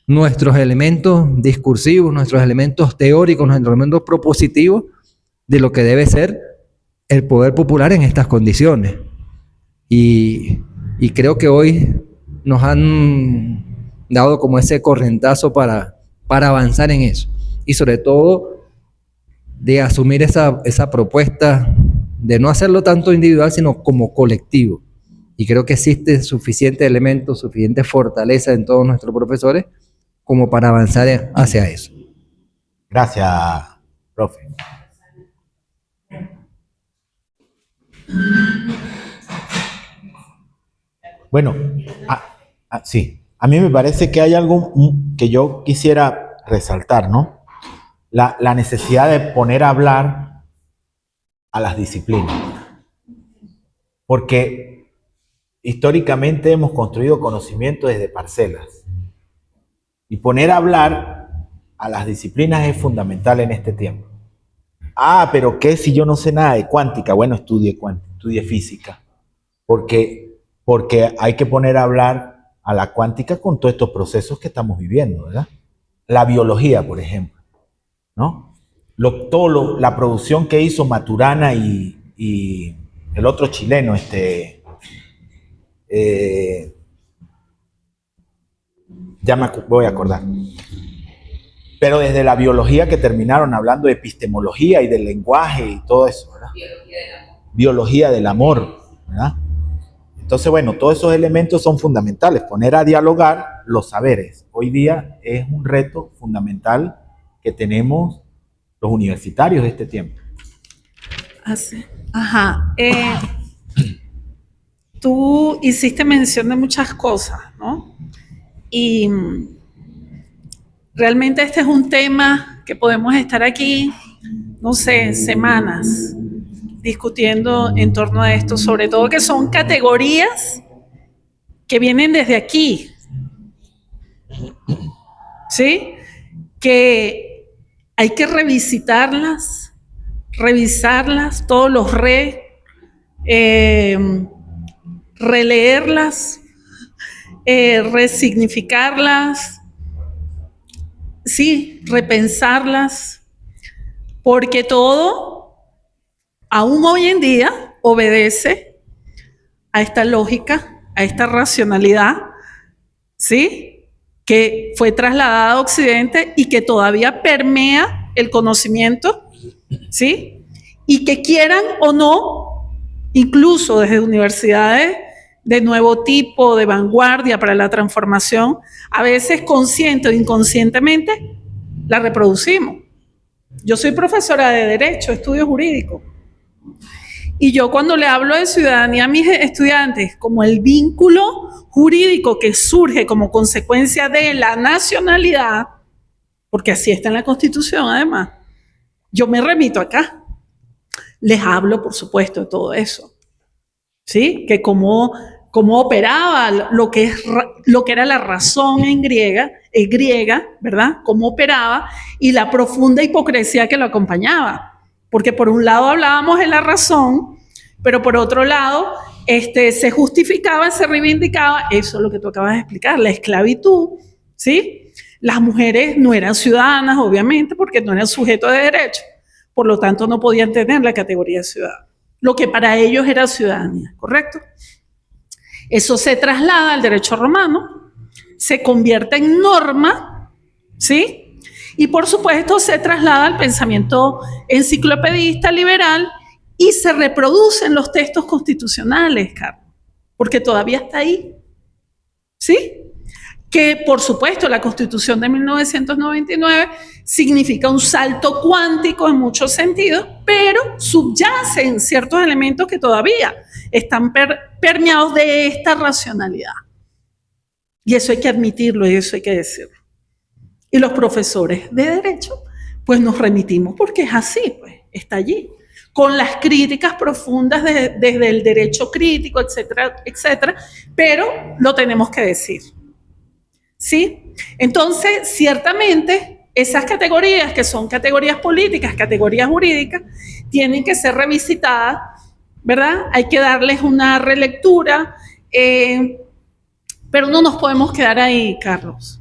nuestros elementos discursivos, nuestros elementos teóricos, nuestros elementos propositivos de lo que debe ser el poder popular en estas condiciones. Y creo que hoy nos han dado como ese correntazo para avanzar en eso. Y sobre todo de asumir esa propuesta de no hacerlo tanto individual, sino como colectivo. Y creo que existe suficiente elemento, suficiente fortaleza en todos nuestros profesores como para avanzar hacia eso. Gracias, profe. Bueno, sí. A mí me parece que hay algo que yo quisiera resaltar, ¿no? La necesidad de poner a hablar a las disciplinas. Porque históricamente hemos construido conocimiento desde parcelas. Y poner a hablar a las disciplinas es fundamental en este tiempo. Pero ¿qué si yo no sé nada de cuántica? Bueno, estudie física. Porque porque hay que poner a hablar a la cuántica con todos estos procesos que estamos viviendo, ¿verdad? La biología, por ejemplo, ¿no? La producción que hizo Maturana y el otro chileno, ya me voy a acordar. Pero desde la biología que terminaron hablando de epistemología y del lenguaje y todo eso, ¿verdad? Biología del amor, ¿verdad? Entonces, bueno, todos esos elementos son fundamentales. Poner a dialogar los saberes. Hoy día es un reto fundamental que tenemos los universitarios de este tiempo. Así. Ajá. Tú hiciste mención de muchas cosas, ¿no? Y realmente este es un tema que podemos estar aquí, no sé, semanas discutiendo en torno a esto, sobre todo que son categorías que vienen desde aquí, ¿sí? Que hay que revisitarlas, revisarlas, todos los releerlas, resignificarlas, sí, repensarlas, porque todo, aún hoy en día, obedece a esta lógica, a esta racionalidad, ¿sí? Que fue trasladada a Occidente y que todavía permea el conocimiento, ¿sí? Y que quieran o no, incluso desde universidades de nuevo tipo, de vanguardia para la transformación, a veces consciente o inconscientemente, la reproducimos. Yo soy profesora de Derecho, estudio jurídico, y yo cuando le hablo de ciudadanía a mis estudiantes, como el vínculo jurídico que surge como consecuencia de la nacionalidad, porque así está en la Constitución además, yo me remito acá. Les hablo, por supuesto, de todo eso, ¿sí? Que cómo operaba lo que era la razón en griega, ¿verdad? Cómo operaba y la profunda hipocresía que lo acompañaba. Porque por un lado hablábamos de la razón, pero por otro lado se justificaba, se reivindicaba, eso es lo que tú acabas de explicar, la esclavitud, ¿sí? Las mujeres no eran ciudadanas, obviamente, porque no eran sujetos de derecho, por lo tanto no podían tener la categoría de ciudadano, lo que para ellos era ciudadanía, ¿correcto? Eso se traslada al derecho romano, se convierte en norma, ¿sí? Y por supuesto se traslada al pensamiento enciclopedista liberal y se reproduce en los textos constitucionales, Carlos, porque todavía está ahí, ¿sí? Que por supuesto la Constitución de 1999 significa un salto cuántico en muchos sentidos, pero subyacen ciertos elementos que todavía están permeados de esta racionalidad. Y eso hay que admitirlo y eso hay que decirlo. Y los profesores de Derecho, pues nos remitimos porque es así, pues está allí, con las críticas profundas desde el derecho crítico, etcétera, etcétera, pero lo tenemos que decir, ¿sí? Entonces, ciertamente, esas categorías que son categorías políticas, categorías jurídicas, tienen que ser revisitadas, ¿verdad? Hay que darles una relectura, pero no nos podemos quedar ahí, Carlos.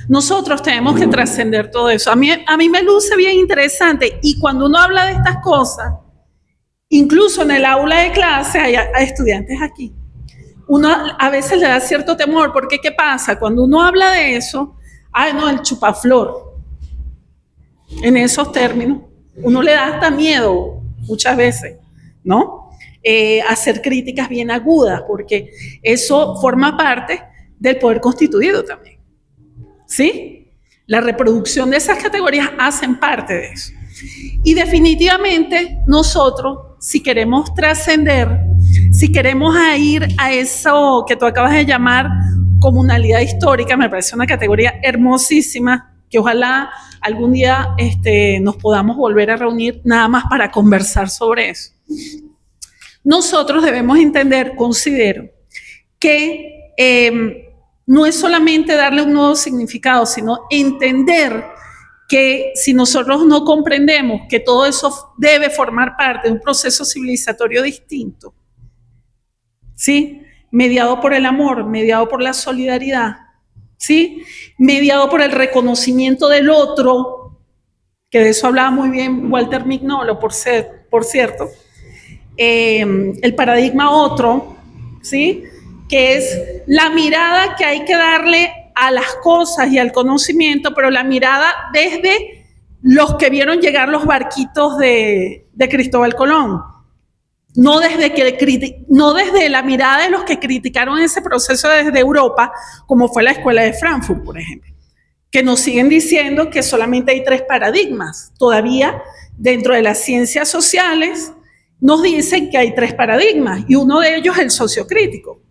Nosotros tenemos que trascender todo eso. A mí me luce bien interesante y cuando uno habla de estas cosas, incluso en el aula de clase hay estudiantes aquí. Uno a veces le da cierto temor porque ¿qué pasa? Cuando uno habla de eso, no, el chupaflor, en esos términos, uno le da hasta miedo muchas veces, ¿no? Hacer críticas bien agudas porque eso forma parte del poder constituido también. ¿Sí? La reproducción de esas categorías hacen parte de eso. Y definitivamente nosotros, si queremos trascender, si queremos ir a eso que tú acabas de llamar comunalidad histórica, me parece una categoría hermosísima, que ojalá algún día nos podamos volver a reunir nada más para conversar sobre eso. Nosotros debemos entender, considero, que no es solamente darle un nuevo significado, sino entender que si nosotros no comprendemos que todo eso debe formar parte de un proceso civilizatorio distinto, ¿sí? mediado por el amor, mediado por la solidaridad, ¿sí? Mediado por el reconocimiento del otro, que de eso hablaba muy bien Walter Mignolo, por cierto, el paradigma otro, ¿sí? Que es la mirada que hay que darle a las cosas y al conocimiento, pero la mirada desde los que vieron llegar los barquitos de Cristóbal Colón. No desde la mirada de los que criticaron ese proceso desde Europa, como fue la Escuela de Frankfurt, por ejemplo, que nos siguen diciendo que solamente hay 3 paradigmas. Todavía, dentro de las ciencias sociales, nos dicen que hay 3 paradigmas, y uno de ellos es el sociocrítico.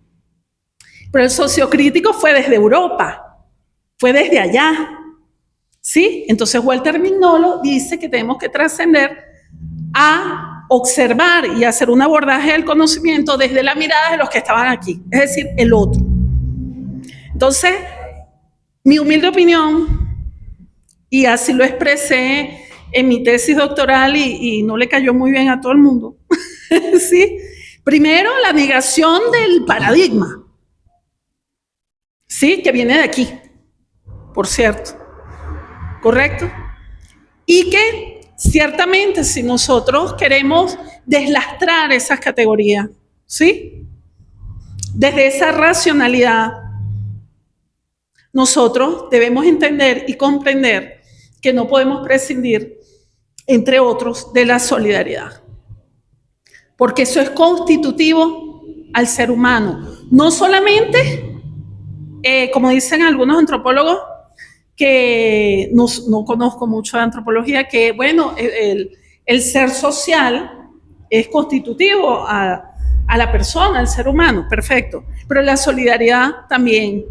Pero el sociocrítico fue desde Europa, fue desde allá, ¿sí? Entonces Walter Mignolo dice que tenemos que trascender a observar y hacer un abordaje del conocimiento desde la mirada de los que estaban aquí, es decir, el otro. Entonces, mi humilde opinión, y así lo expresé en mi tesis doctoral y no le cayó muy bien a todo el mundo, ¿sí? Primero, la negación del paradigma, ¿sí? Que viene de aquí, por cierto, ¿correcto? Y que ciertamente si nosotros queremos deslastrar esas categorías, ¿sí? Desde esa racionalidad, nosotros debemos entender y comprender que no podemos prescindir, entre otros, de la solidaridad. Porque eso es constitutivo al ser humano. No solamente, como dicen algunos antropólogos, que no conozco mucho de antropología, que bueno, el ser social es constitutivo a la persona, al ser humano, perfecto. Pero la solidaridad también.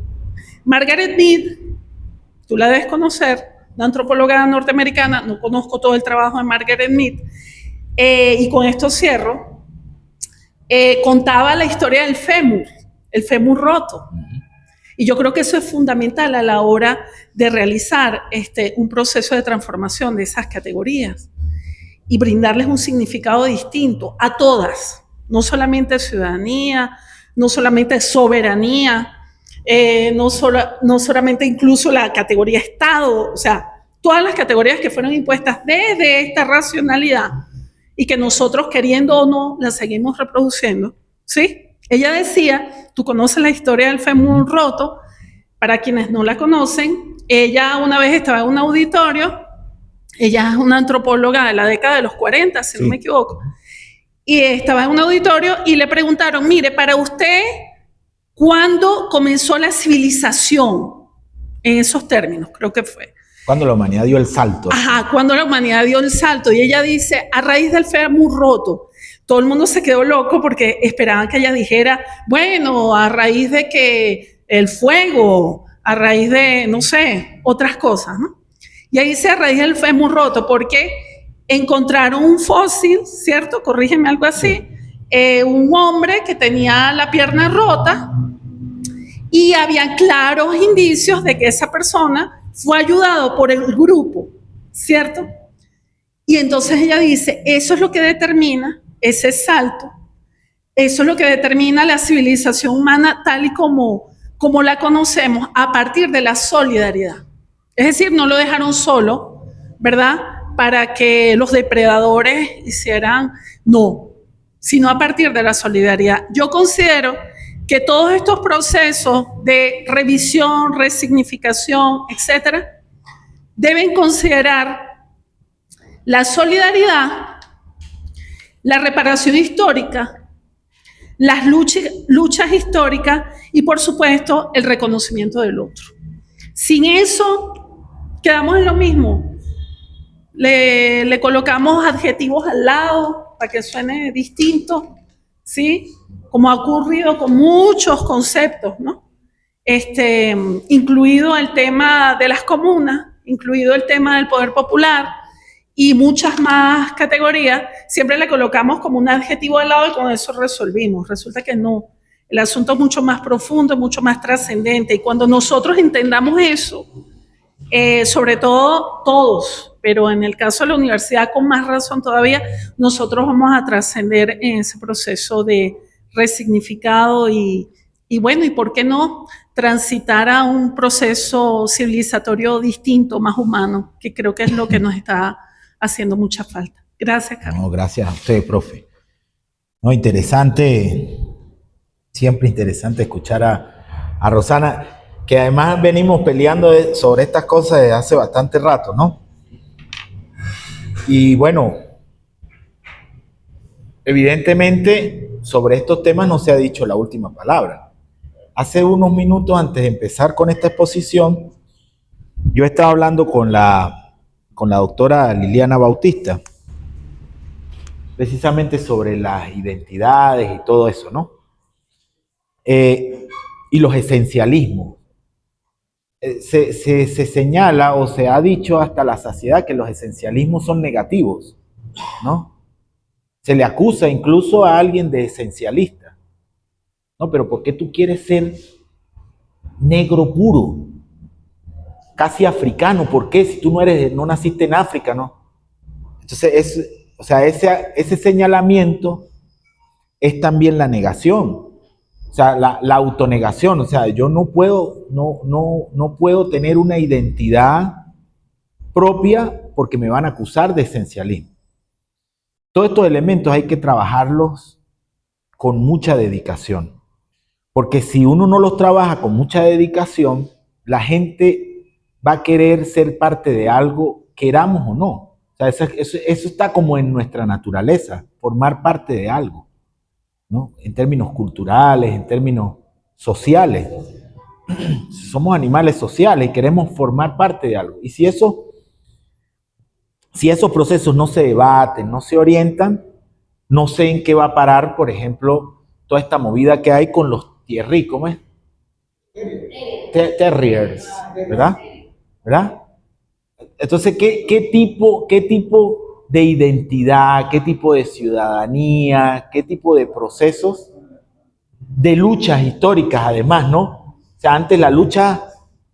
Margaret Mead, tú la debes conocer, una antropóloga norteamericana, no conozco todo el trabajo de Margaret Mead, y con esto cierro, contaba la historia del el fémur roto. Y yo creo que eso es fundamental a la hora de realizar un proceso de transformación de esas categorías y brindarles un significado distinto a todas, no solamente ciudadanía, no solamente soberanía, no solamente incluso la categoría Estado, o sea, todas las categorías que fueron impuestas desde esta racionalidad y que nosotros, queriendo o no, las seguimos reproduciendo, ¿sí? Ella decía, tú conoces la historia del fémur roto, para quienes no la conocen, ella una vez estaba en un auditorio, ella es una antropóloga de la década de los 40, si no me equivoco, y estaba en un auditorio y le preguntaron, mire, para usted, ¿cuándo comenzó la civilización? En esos términos, creo que fue. Cuando la humanidad dio el salto. Ajá, cuando la humanidad dio el salto. Y ella dice, a raíz del fémur roto. Todo el mundo se quedó loco porque esperaban que ella dijera, bueno, a raíz de que el fuego, a raíz de, no sé, otras cosas, ¿no? Y ahí dice a raíz del fémur roto, porque encontraron un fósil, ¿cierto? Corrígeme, algo así. Un hombre que tenía la pierna rota y había claros indicios de que esa persona fue ayudado por el grupo, ¿cierto? Y entonces ella dice, eso es lo que determina ese salto, eso es lo que determina la civilización humana tal y como la conocemos a partir de la solidaridad. Es decir, no lo dejaron solo, ¿verdad? Para que los depredadores hicieran, no, sino a partir de la solidaridad. Yo considero que todos estos procesos de revisión, resignificación, etcétera, deben considerar la solidaridad, la reparación histórica, las luchas históricas y, por supuesto, el reconocimiento del otro. Sin eso, quedamos en lo mismo. Le colocamos adjetivos al lado para que suene distinto, ¿sí? Como ha ocurrido con muchos conceptos, ¿no? Incluido el tema de las comunas, incluido el tema del poder popular y muchas más categorías, siempre le colocamos como un adjetivo al lado y con eso resolvimos. Resulta que no. El asunto es mucho más profundo, mucho más trascendente. Y cuando nosotros entendamos eso, sobre todo todos, pero en el caso de la universidad con más razón todavía, nosotros vamos a trascender en ese proceso de resignificado y Y bueno, ¿y por qué no transitar a un proceso civilizatorio distinto, más humano, que creo que es lo que nos está haciendo mucha falta? Gracias, Carlos. No, gracias a usted, profe. No, interesante, siempre interesante escuchar a Rosana, que además venimos peleando sobre estas cosas desde hace bastante rato, ¿no? Y bueno, evidentemente sobre estos temas no se ha dicho la última palabra. Hace unos minutos antes de empezar con esta exposición, yo estaba hablando con la doctora Liliana Bautista, precisamente sobre las identidades y todo eso, ¿no? Y los esencialismos. Se señala o se ha dicho hasta la saciedad que los esencialismos son negativos, ¿no? Se le acusa incluso a alguien de esencialista. No, pero ¿por qué tú quieres ser negro puro? Casi africano, ¿por qué? Si tú no naciste en África, ¿no? Entonces, ese señalamiento es también la negación. O sea, la autonegación. O sea, yo no puedo tener una identidad propia porque me van a acusar de esencialismo. Todos estos elementos hay que trabajarlos con mucha dedicación. Porque si uno no los trabaja con mucha dedicación, la gente va a querer ser parte de algo, queramos o no. O sea, eso está como en nuestra naturaleza, formar parte de algo, ¿no? En términos culturales, en términos sociales. Somos animales sociales y queremos formar parte de algo. Y si esos procesos no se debaten, no se orientan, no sé en qué va a parar, por ejemplo, toda esta movida que hay con los Thierry, ¿cómo es? Terriers, ¿verdad? ¿Verdad? Entonces, ¿qué tipo de identidad, qué tipo de ciudadanía, qué tipo de procesos de luchas históricas además, ¿no? O sea, antes la lucha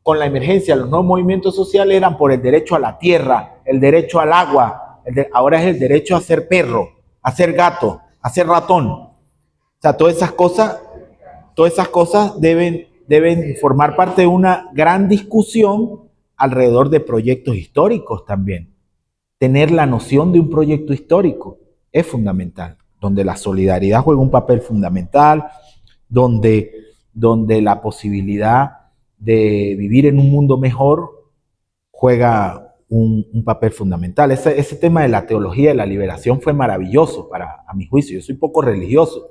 con la emergencia, los nuevos movimientos sociales eran por el derecho a la tierra, el derecho al agua, ahora es el derecho a ser perro, a ser gato, a ser ratón. O sea, todas esas cosas deben formar parte de una gran discusión alrededor de proyectos históricos también. Tener la noción de un proyecto histórico es fundamental, donde la solidaridad juega un papel fundamental, donde la posibilidad de vivir en un mundo mejor juega un papel fundamental. Ese tema de la teología de la liberación fue maravilloso a mi juicio. Yo soy poco religioso,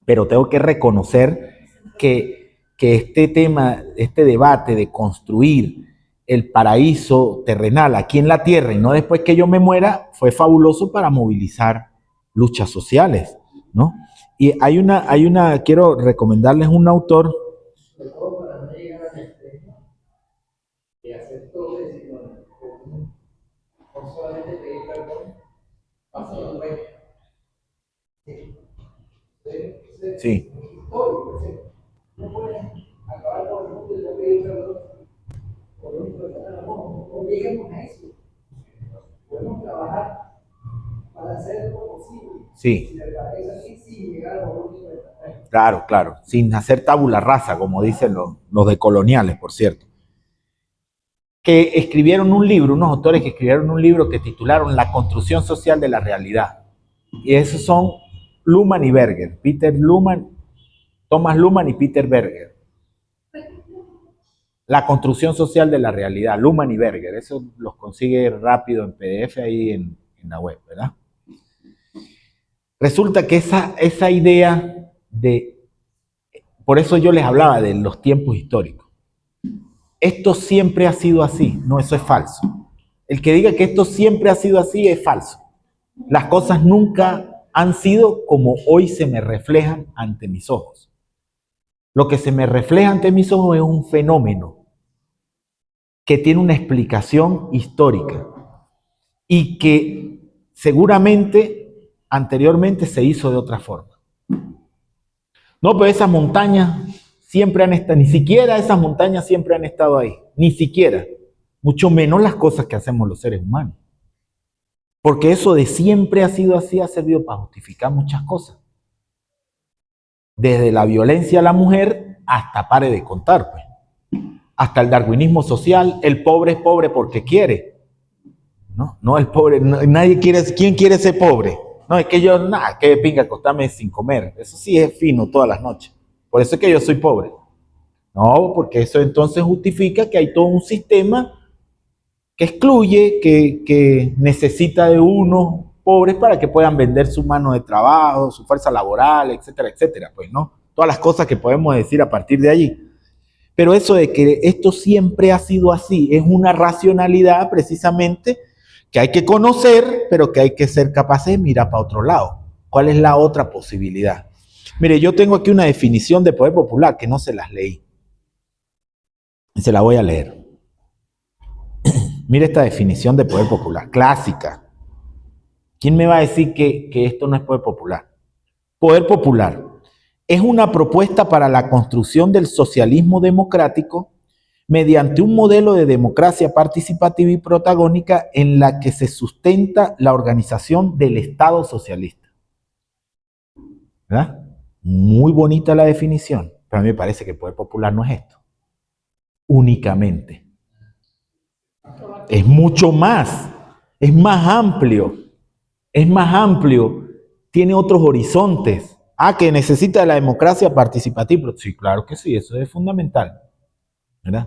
pero tengo que reconocer que este tema, este debate de construir el paraíso terrenal aquí en la tierra y no después que yo me muera, fue fabuloso para movilizar luchas sociales, ¿no? Y quiero recomendarles un autor. Sobre todo para no llegar al extremo de hacer todo eso, no solamente pedir perdón, pasando de vuelta. Sí. No puedes acabar con el mundo y no pedir perdón. Por lo único, no lleguemos a eso. Podemos trabajar para hacer lo posible. Sí. Si le parece así, sin llegar a los últimos. Claro, sin hacer tabula rasa, como dicen los decoloniales, por cierto. Que escribieron un libro, unos autores que escribieron un libro que titularon La construcción social de la realidad. Y esos son Luhmann y Berger, Thomas Luhmann y Peter Berger. La construcción social de la realidad, Luhmann y Berger. Eso los consigue rápido en PDF ahí en la web, ¿verdad? Resulta que esa idea por eso yo les hablaba de los tiempos históricos. Esto siempre ha sido así. No, eso es falso. El que diga que esto siempre ha sido así es falso. Las cosas nunca han sido como hoy se me reflejan ante mis ojos. Lo que se me refleja ante mis ojos es un fenómeno que tiene una explicación histórica y que seguramente anteriormente se hizo de otra forma. No, pero esas montañas siempre han estado, ni siquiera esas montañas siempre han estado ahí, ni siquiera, mucho menos las cosas que hacemos los seres humanos. Porque eso de siempre ha sido así ha servido para justificar muchas cosas. desde la violencia a la mujer hasta pare de contar, pues. Hasta el darwinismo social, el pobre es pobre porque quiere. No, el pobre, nadie quiere, ¿quién quiere ser pobre? No, es que yo, nada, que pinga acostarme sin comer. Eso sí es fino todas las noches. Por eso es que yo soy pobre. No, porque eso entonces justifica que hay todo un sistema que excluye, que necesita de unos pobres para que puedan vender su mano de trabajo, su fuerza laboral, etcétera, etcétera. Pues no, todas las cosas que podemos decir a partir de allí. Pero eso de que esto siempre ha sido así, es una racionalidad precisamente que hay que conocer, pero que hay que ser capaces de mirar para otro lado. ¿Cuál es la otra posibilidad? Mire, yo tengo aquí una definición de poder popular que no se las leí. Y se la voy a leer. Mire esta definición de poder popular, clásica. ¿Quién me va a decir que esto no es poder popular? Poder popular es una propuesta para la construcción del socialismo democrático mediante un modelo de democracia participativa y protagónica en la que se sustenta la organización del Estado socialista. ¿Verdad? Muy bonita la definición, pero a mí me parece que poder popular no es esto. Únicamente. Es mucho más, es más amplio, tiene otros horizontes. Que necesita la democracia participativa. Sí, claro que sí, eso es fundamental, ¿verdad?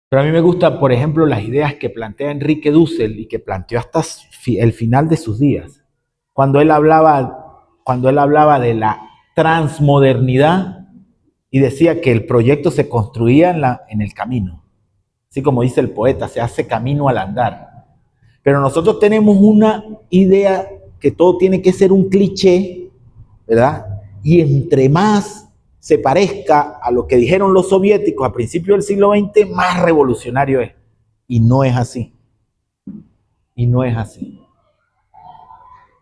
Pero a mí me gustan, por ejemplo, las ideas que plantea Enrique Dussel y que planteó hasta el final de sus días. Cuando él hablaba de la transmodernidad y decía que el proyecto se construía en el camino. Así como dice el poeta, se hace camino al andar. Pero nosotros tenemos una idea que todo tiene que ser un cliché, ¿verdad? Y entre más se parezca a lo que dijeron los soviéticos a principios del siglo XX, más revolucionario es. Y no es así. Y no es así.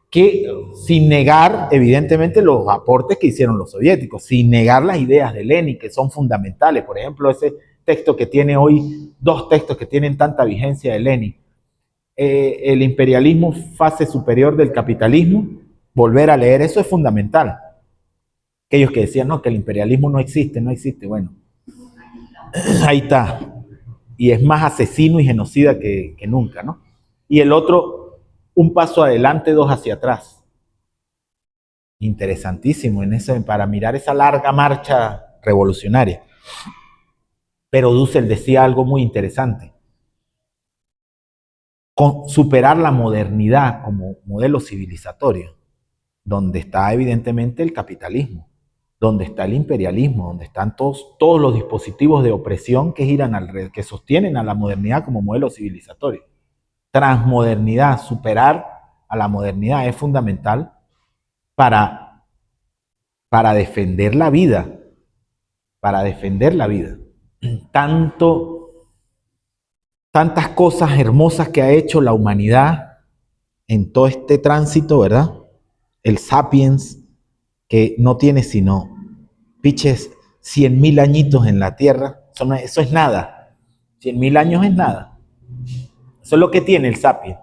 Que sin negar, evidentemente, los aportes que hicieron los soviéticos, sin negar las ideas de Lenin, que son fundamentales. Por ejemplo, ese texto que tiene hoy, dos textos que tienen tanta vigencia de Lenin. El imperialismo, fase superior del capitalismo. Volver a leer eso es fundamental. Aquellos que decían, no, que el imperialismo no existe, bueno, ahí está. Y es más asesino y genocida que nunca, ¿no? Y el otro, un paso adelante, dos hacia atrás. Interesantísimo en eso, para mirar esa larga marcha revolucionaria. Pero Dussel decía algo muy interesante. Superar la modernidad como modelo civilizatorio, donde está evidentemente el capitalismo, donde está el imperialismo, donde están todos los dispositivos de opresión que giran alrededor, que sostienen a la modernidad como modelo civilizatorio. Transmodernidad, superar a la modernidad es fundamental para defender la vida, tantas cosas hermosas que ha hecho la humanidad en todo este tránsito, ¿verdad? El Sapiens, que no tiene sino, piches, 100.000 añitos en la Tierra. Eso es nada. 100.000 años es nada. Eso es lo que tiene el Sapiens.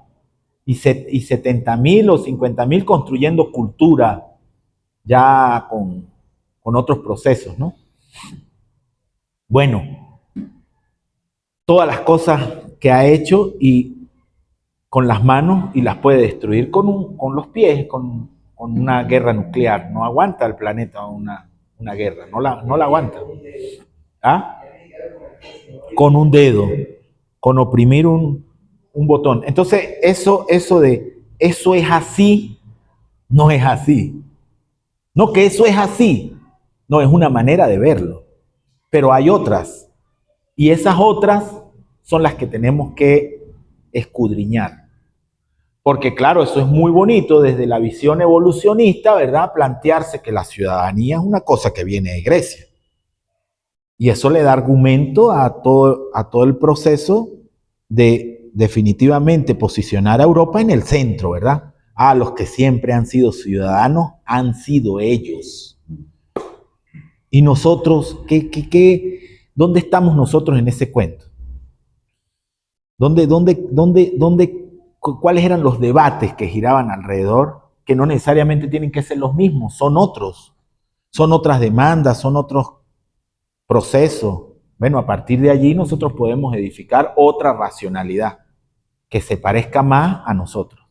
Y 70.000 o 50.000 construyendo cultura ya con otros procesos, ¿no? Bueno, todas las cosas que ha hecho y con las manos, y las puede destruir con los pies, con una guerra nuclear. No aguanta el planeta una guerra, no la aguanta. Con un dedo, con oprimir un botón. Entonces, eso es así, no es así. No que eso es así, no, es una manera de verlo. Pero hay otras, y esas otras son las que tenemos que escudriñar. Porque claro, eso es muy bonito desde la visión evolucionista, ¿verdad? Plantearse que la ciudadanía es una cosa que viene de Grecia. Y eso le da argumento a todo el proceso de definitivamente posicionar a Europa en el centro, ¿verdad? Los que siempre han sido ciudadanos han sido ellos. Y nosotros, ¿dónde estamos nosotros en ese cuento? ¿Cuáles eran los debates que giraban alrededor? Que no necesariamente tienen que ser los mismos, son otros. son otras demandas, son otros procesos. Bueno, a partir de allí nosotros podemos edificar otra racionalidad que se parezca más a nosotros.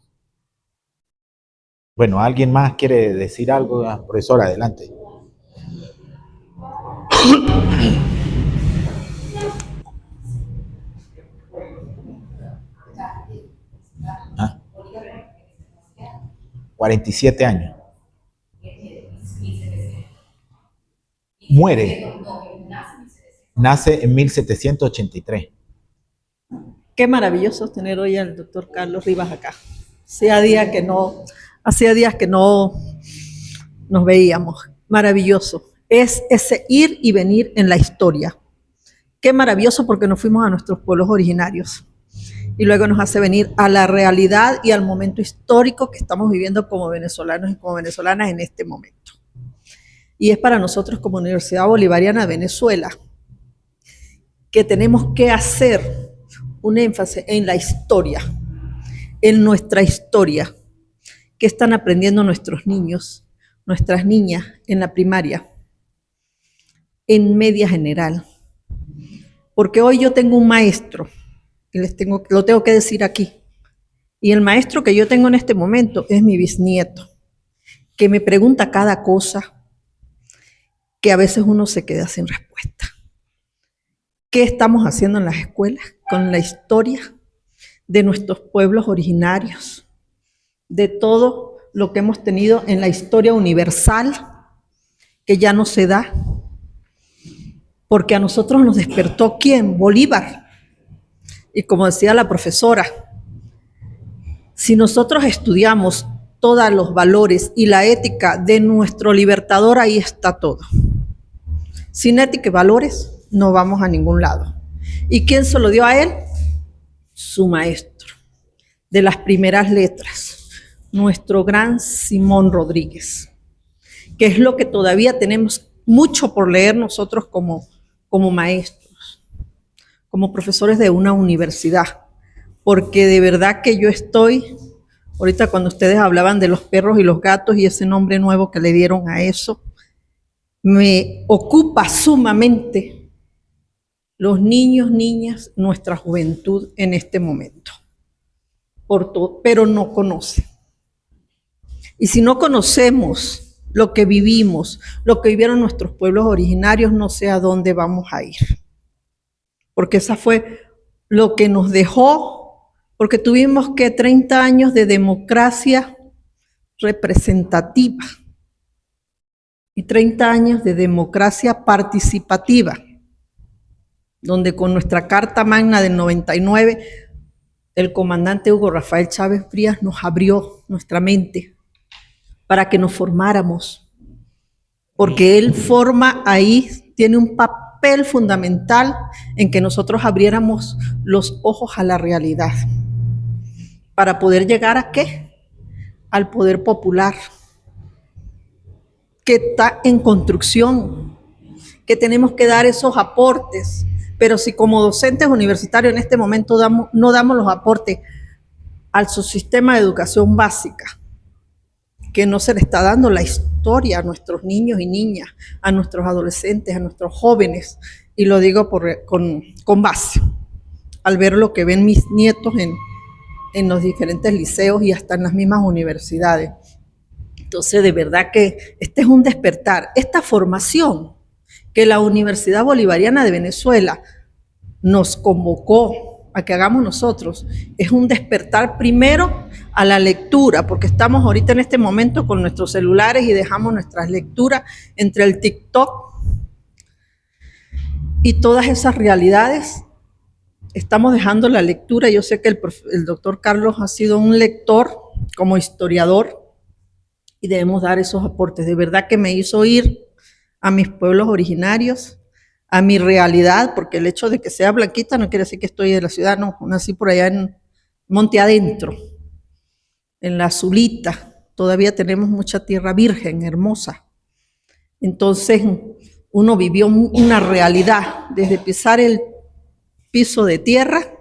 Bueno, ¿alguien más quiere decir algo? Profesor, adelante. ¿Ah? 47 años. Muere. Nace en 1783. Qué maravilloso tener hoy al doctor Carlos Rivas acá. Hacía días que no nos veíamos. Maravilloso. Es ese ir y venir en la historia. Qué maravilloso porque nos fuimos a nuestros pueblos originarios. Y luego nos hace venir a la realidad y al momento histórico que estamos viviendo como venezolanos y como venezolanas en este momento. Y es para nosotros como Universidad Bolivariana de Venezuela que tenemos que hacer un énfasis en la historia, en nuestra historia, que están aprendiendo nuestros niños, nuestras niñas en la primaria, en media general. Porque hoy yo tengo un maestro, y lo tengo que decir aquí, y el maestro que yo tengo en este momento es mi bisnieto, que me pregunta cada cosa, que a veces uno se queda sin respuesta. ¿Qué estamos haciendo en las escuelas con la historia de nuestros pueblos originarios? De todo lo que hemos tenido en la historia universal, que ya no se da. Porque a nosotros nos despertó ¿quién? Bolívar. Y como decía la profesora, si nosotros estudiamos todos los valores y la ética de nuestro libertador, ahí está todo. Sin ética y valores no vamos a ningún lado. ¿Y quién se lo dio a él? Su maestro, de las primeras letras, nuestro gran Simón Rodríguez, que es lo que todavía tenemos mucho por leer nosotros como maestros, como profesores de una universidad, porque de verdad que yo estoy, ahorita cuando ustedes hablaban de los perros y los gatos y ese nombre nuevo que le dieron a eso, me ocupa sumamente los niños, niñas, nuestra juventud en este momento, pero no conoce. Y si no conocemos lo que vivimos, lo que vivieron nuestros pueblos originarios, no sé a dónde vamos a ir. Porque esa fue lo que nos dejó, porque tuvimos que 30 años de democracia representativa y 30 años de democracia participativa, donde con nuestra Carta Magna del 99, el comandante Hugo Rafael Chávez Frías nos abrió nuestra mente para que nos formáramos, porque él forma ahí, tiene un papel fundamental en que nosotros abriéramos los ojos a la realidad, para poder llegar ¿a qué? Al poder popular, que está en construcción, que tenemos que dar esos aportes, pero si como docentes universitarios en este momento no damos los aportes al subsistema de educación básica, que no se le está dando la historia a nuestros niños y niñas, a nuestros adolescentes, a nuestros jóvenes, y lo digo con base, al ver lo que ven mis nietos en los diferentes liceos y hasta en las mismas universidades. Entonces, de verdad que este es un despertar. Esta formación que la Universidad Bolivariana de Venezuela nos convocó a que hagamos nosotros, es un despertar primero a la lectura, porque estamos ahorita en este momento con nuestros celulares y dejamos nuestras lecturas entre el TikTok y todas esas realidades. Estamos dejando la lectura. Yo sé que el doctor Carlos ha sido un lector como historiador y debemos dar esos aportes. De verdad que me hizo ir a mis pueblos originarios, a mi realidad, porque el hecho de que sea blanquita no quiere decir que estoy de la ciudad, no, nací por allá en Monte Adentro, en la Zulita, todavía tenemos mucha tierra virgen, hermosa. Entonces, uno vivió una realidad, desde pisar el piso de tierra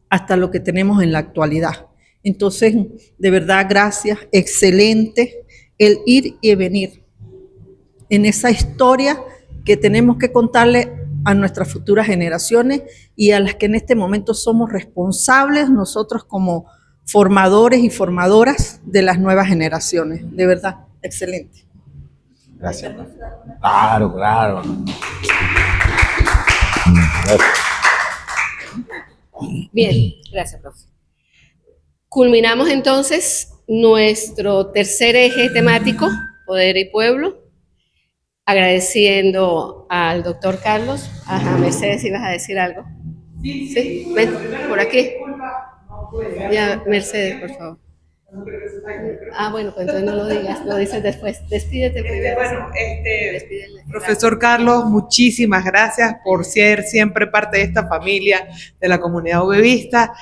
hasta lo que tenemos en la actualidad. Entonces, de verdad, gracias, excelente el ir y venir en esa historia que tenemos que contarle a nuestras futuras generaciones y a las que en este momento somos responsables nosotros como formadores y formadoras de las nuevas generaciones. De verdad, excelente. Gracias. Claro, claro. Bien, gracias, profe. Culminamos entonces nuestro tercer eje temático, Poder y Pueblo, agradeciendo al doctor Carlos. Ajá, Mercedes, ¿ibas a decir algo? Sí, ven, por aquí. Ya, Mercedes, por favor. Bueno, pues entonces no lo digas, lo dices después. Despídete primero. Despídele. Profesor Carlos, muchísimas gracias por ser siempre parte de esta familia de la comunidad ubevista.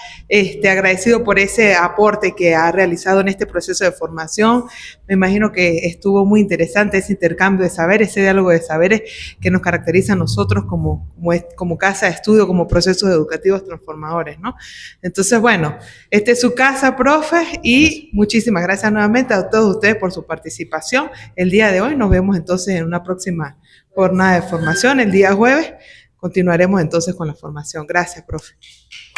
Agradecido por ese aporte que ha realizado en este proceso de formación. Me imagino que estuvo muy interesante ese intercambio de saberes, ese diálogo de saberes que nos caracteriza a nosotros como casa de estudio, como procesos educativos transformadores, ¿no? Entonces, bueno, esta es su casa, profe, y muchísimas gracias nuevamente a todos ustedes por su participación el día de hoy. Nos vemos entonces en una próxima jornada de formación el día jueves. Continuaremos entonces con la formación. Gracias, profe.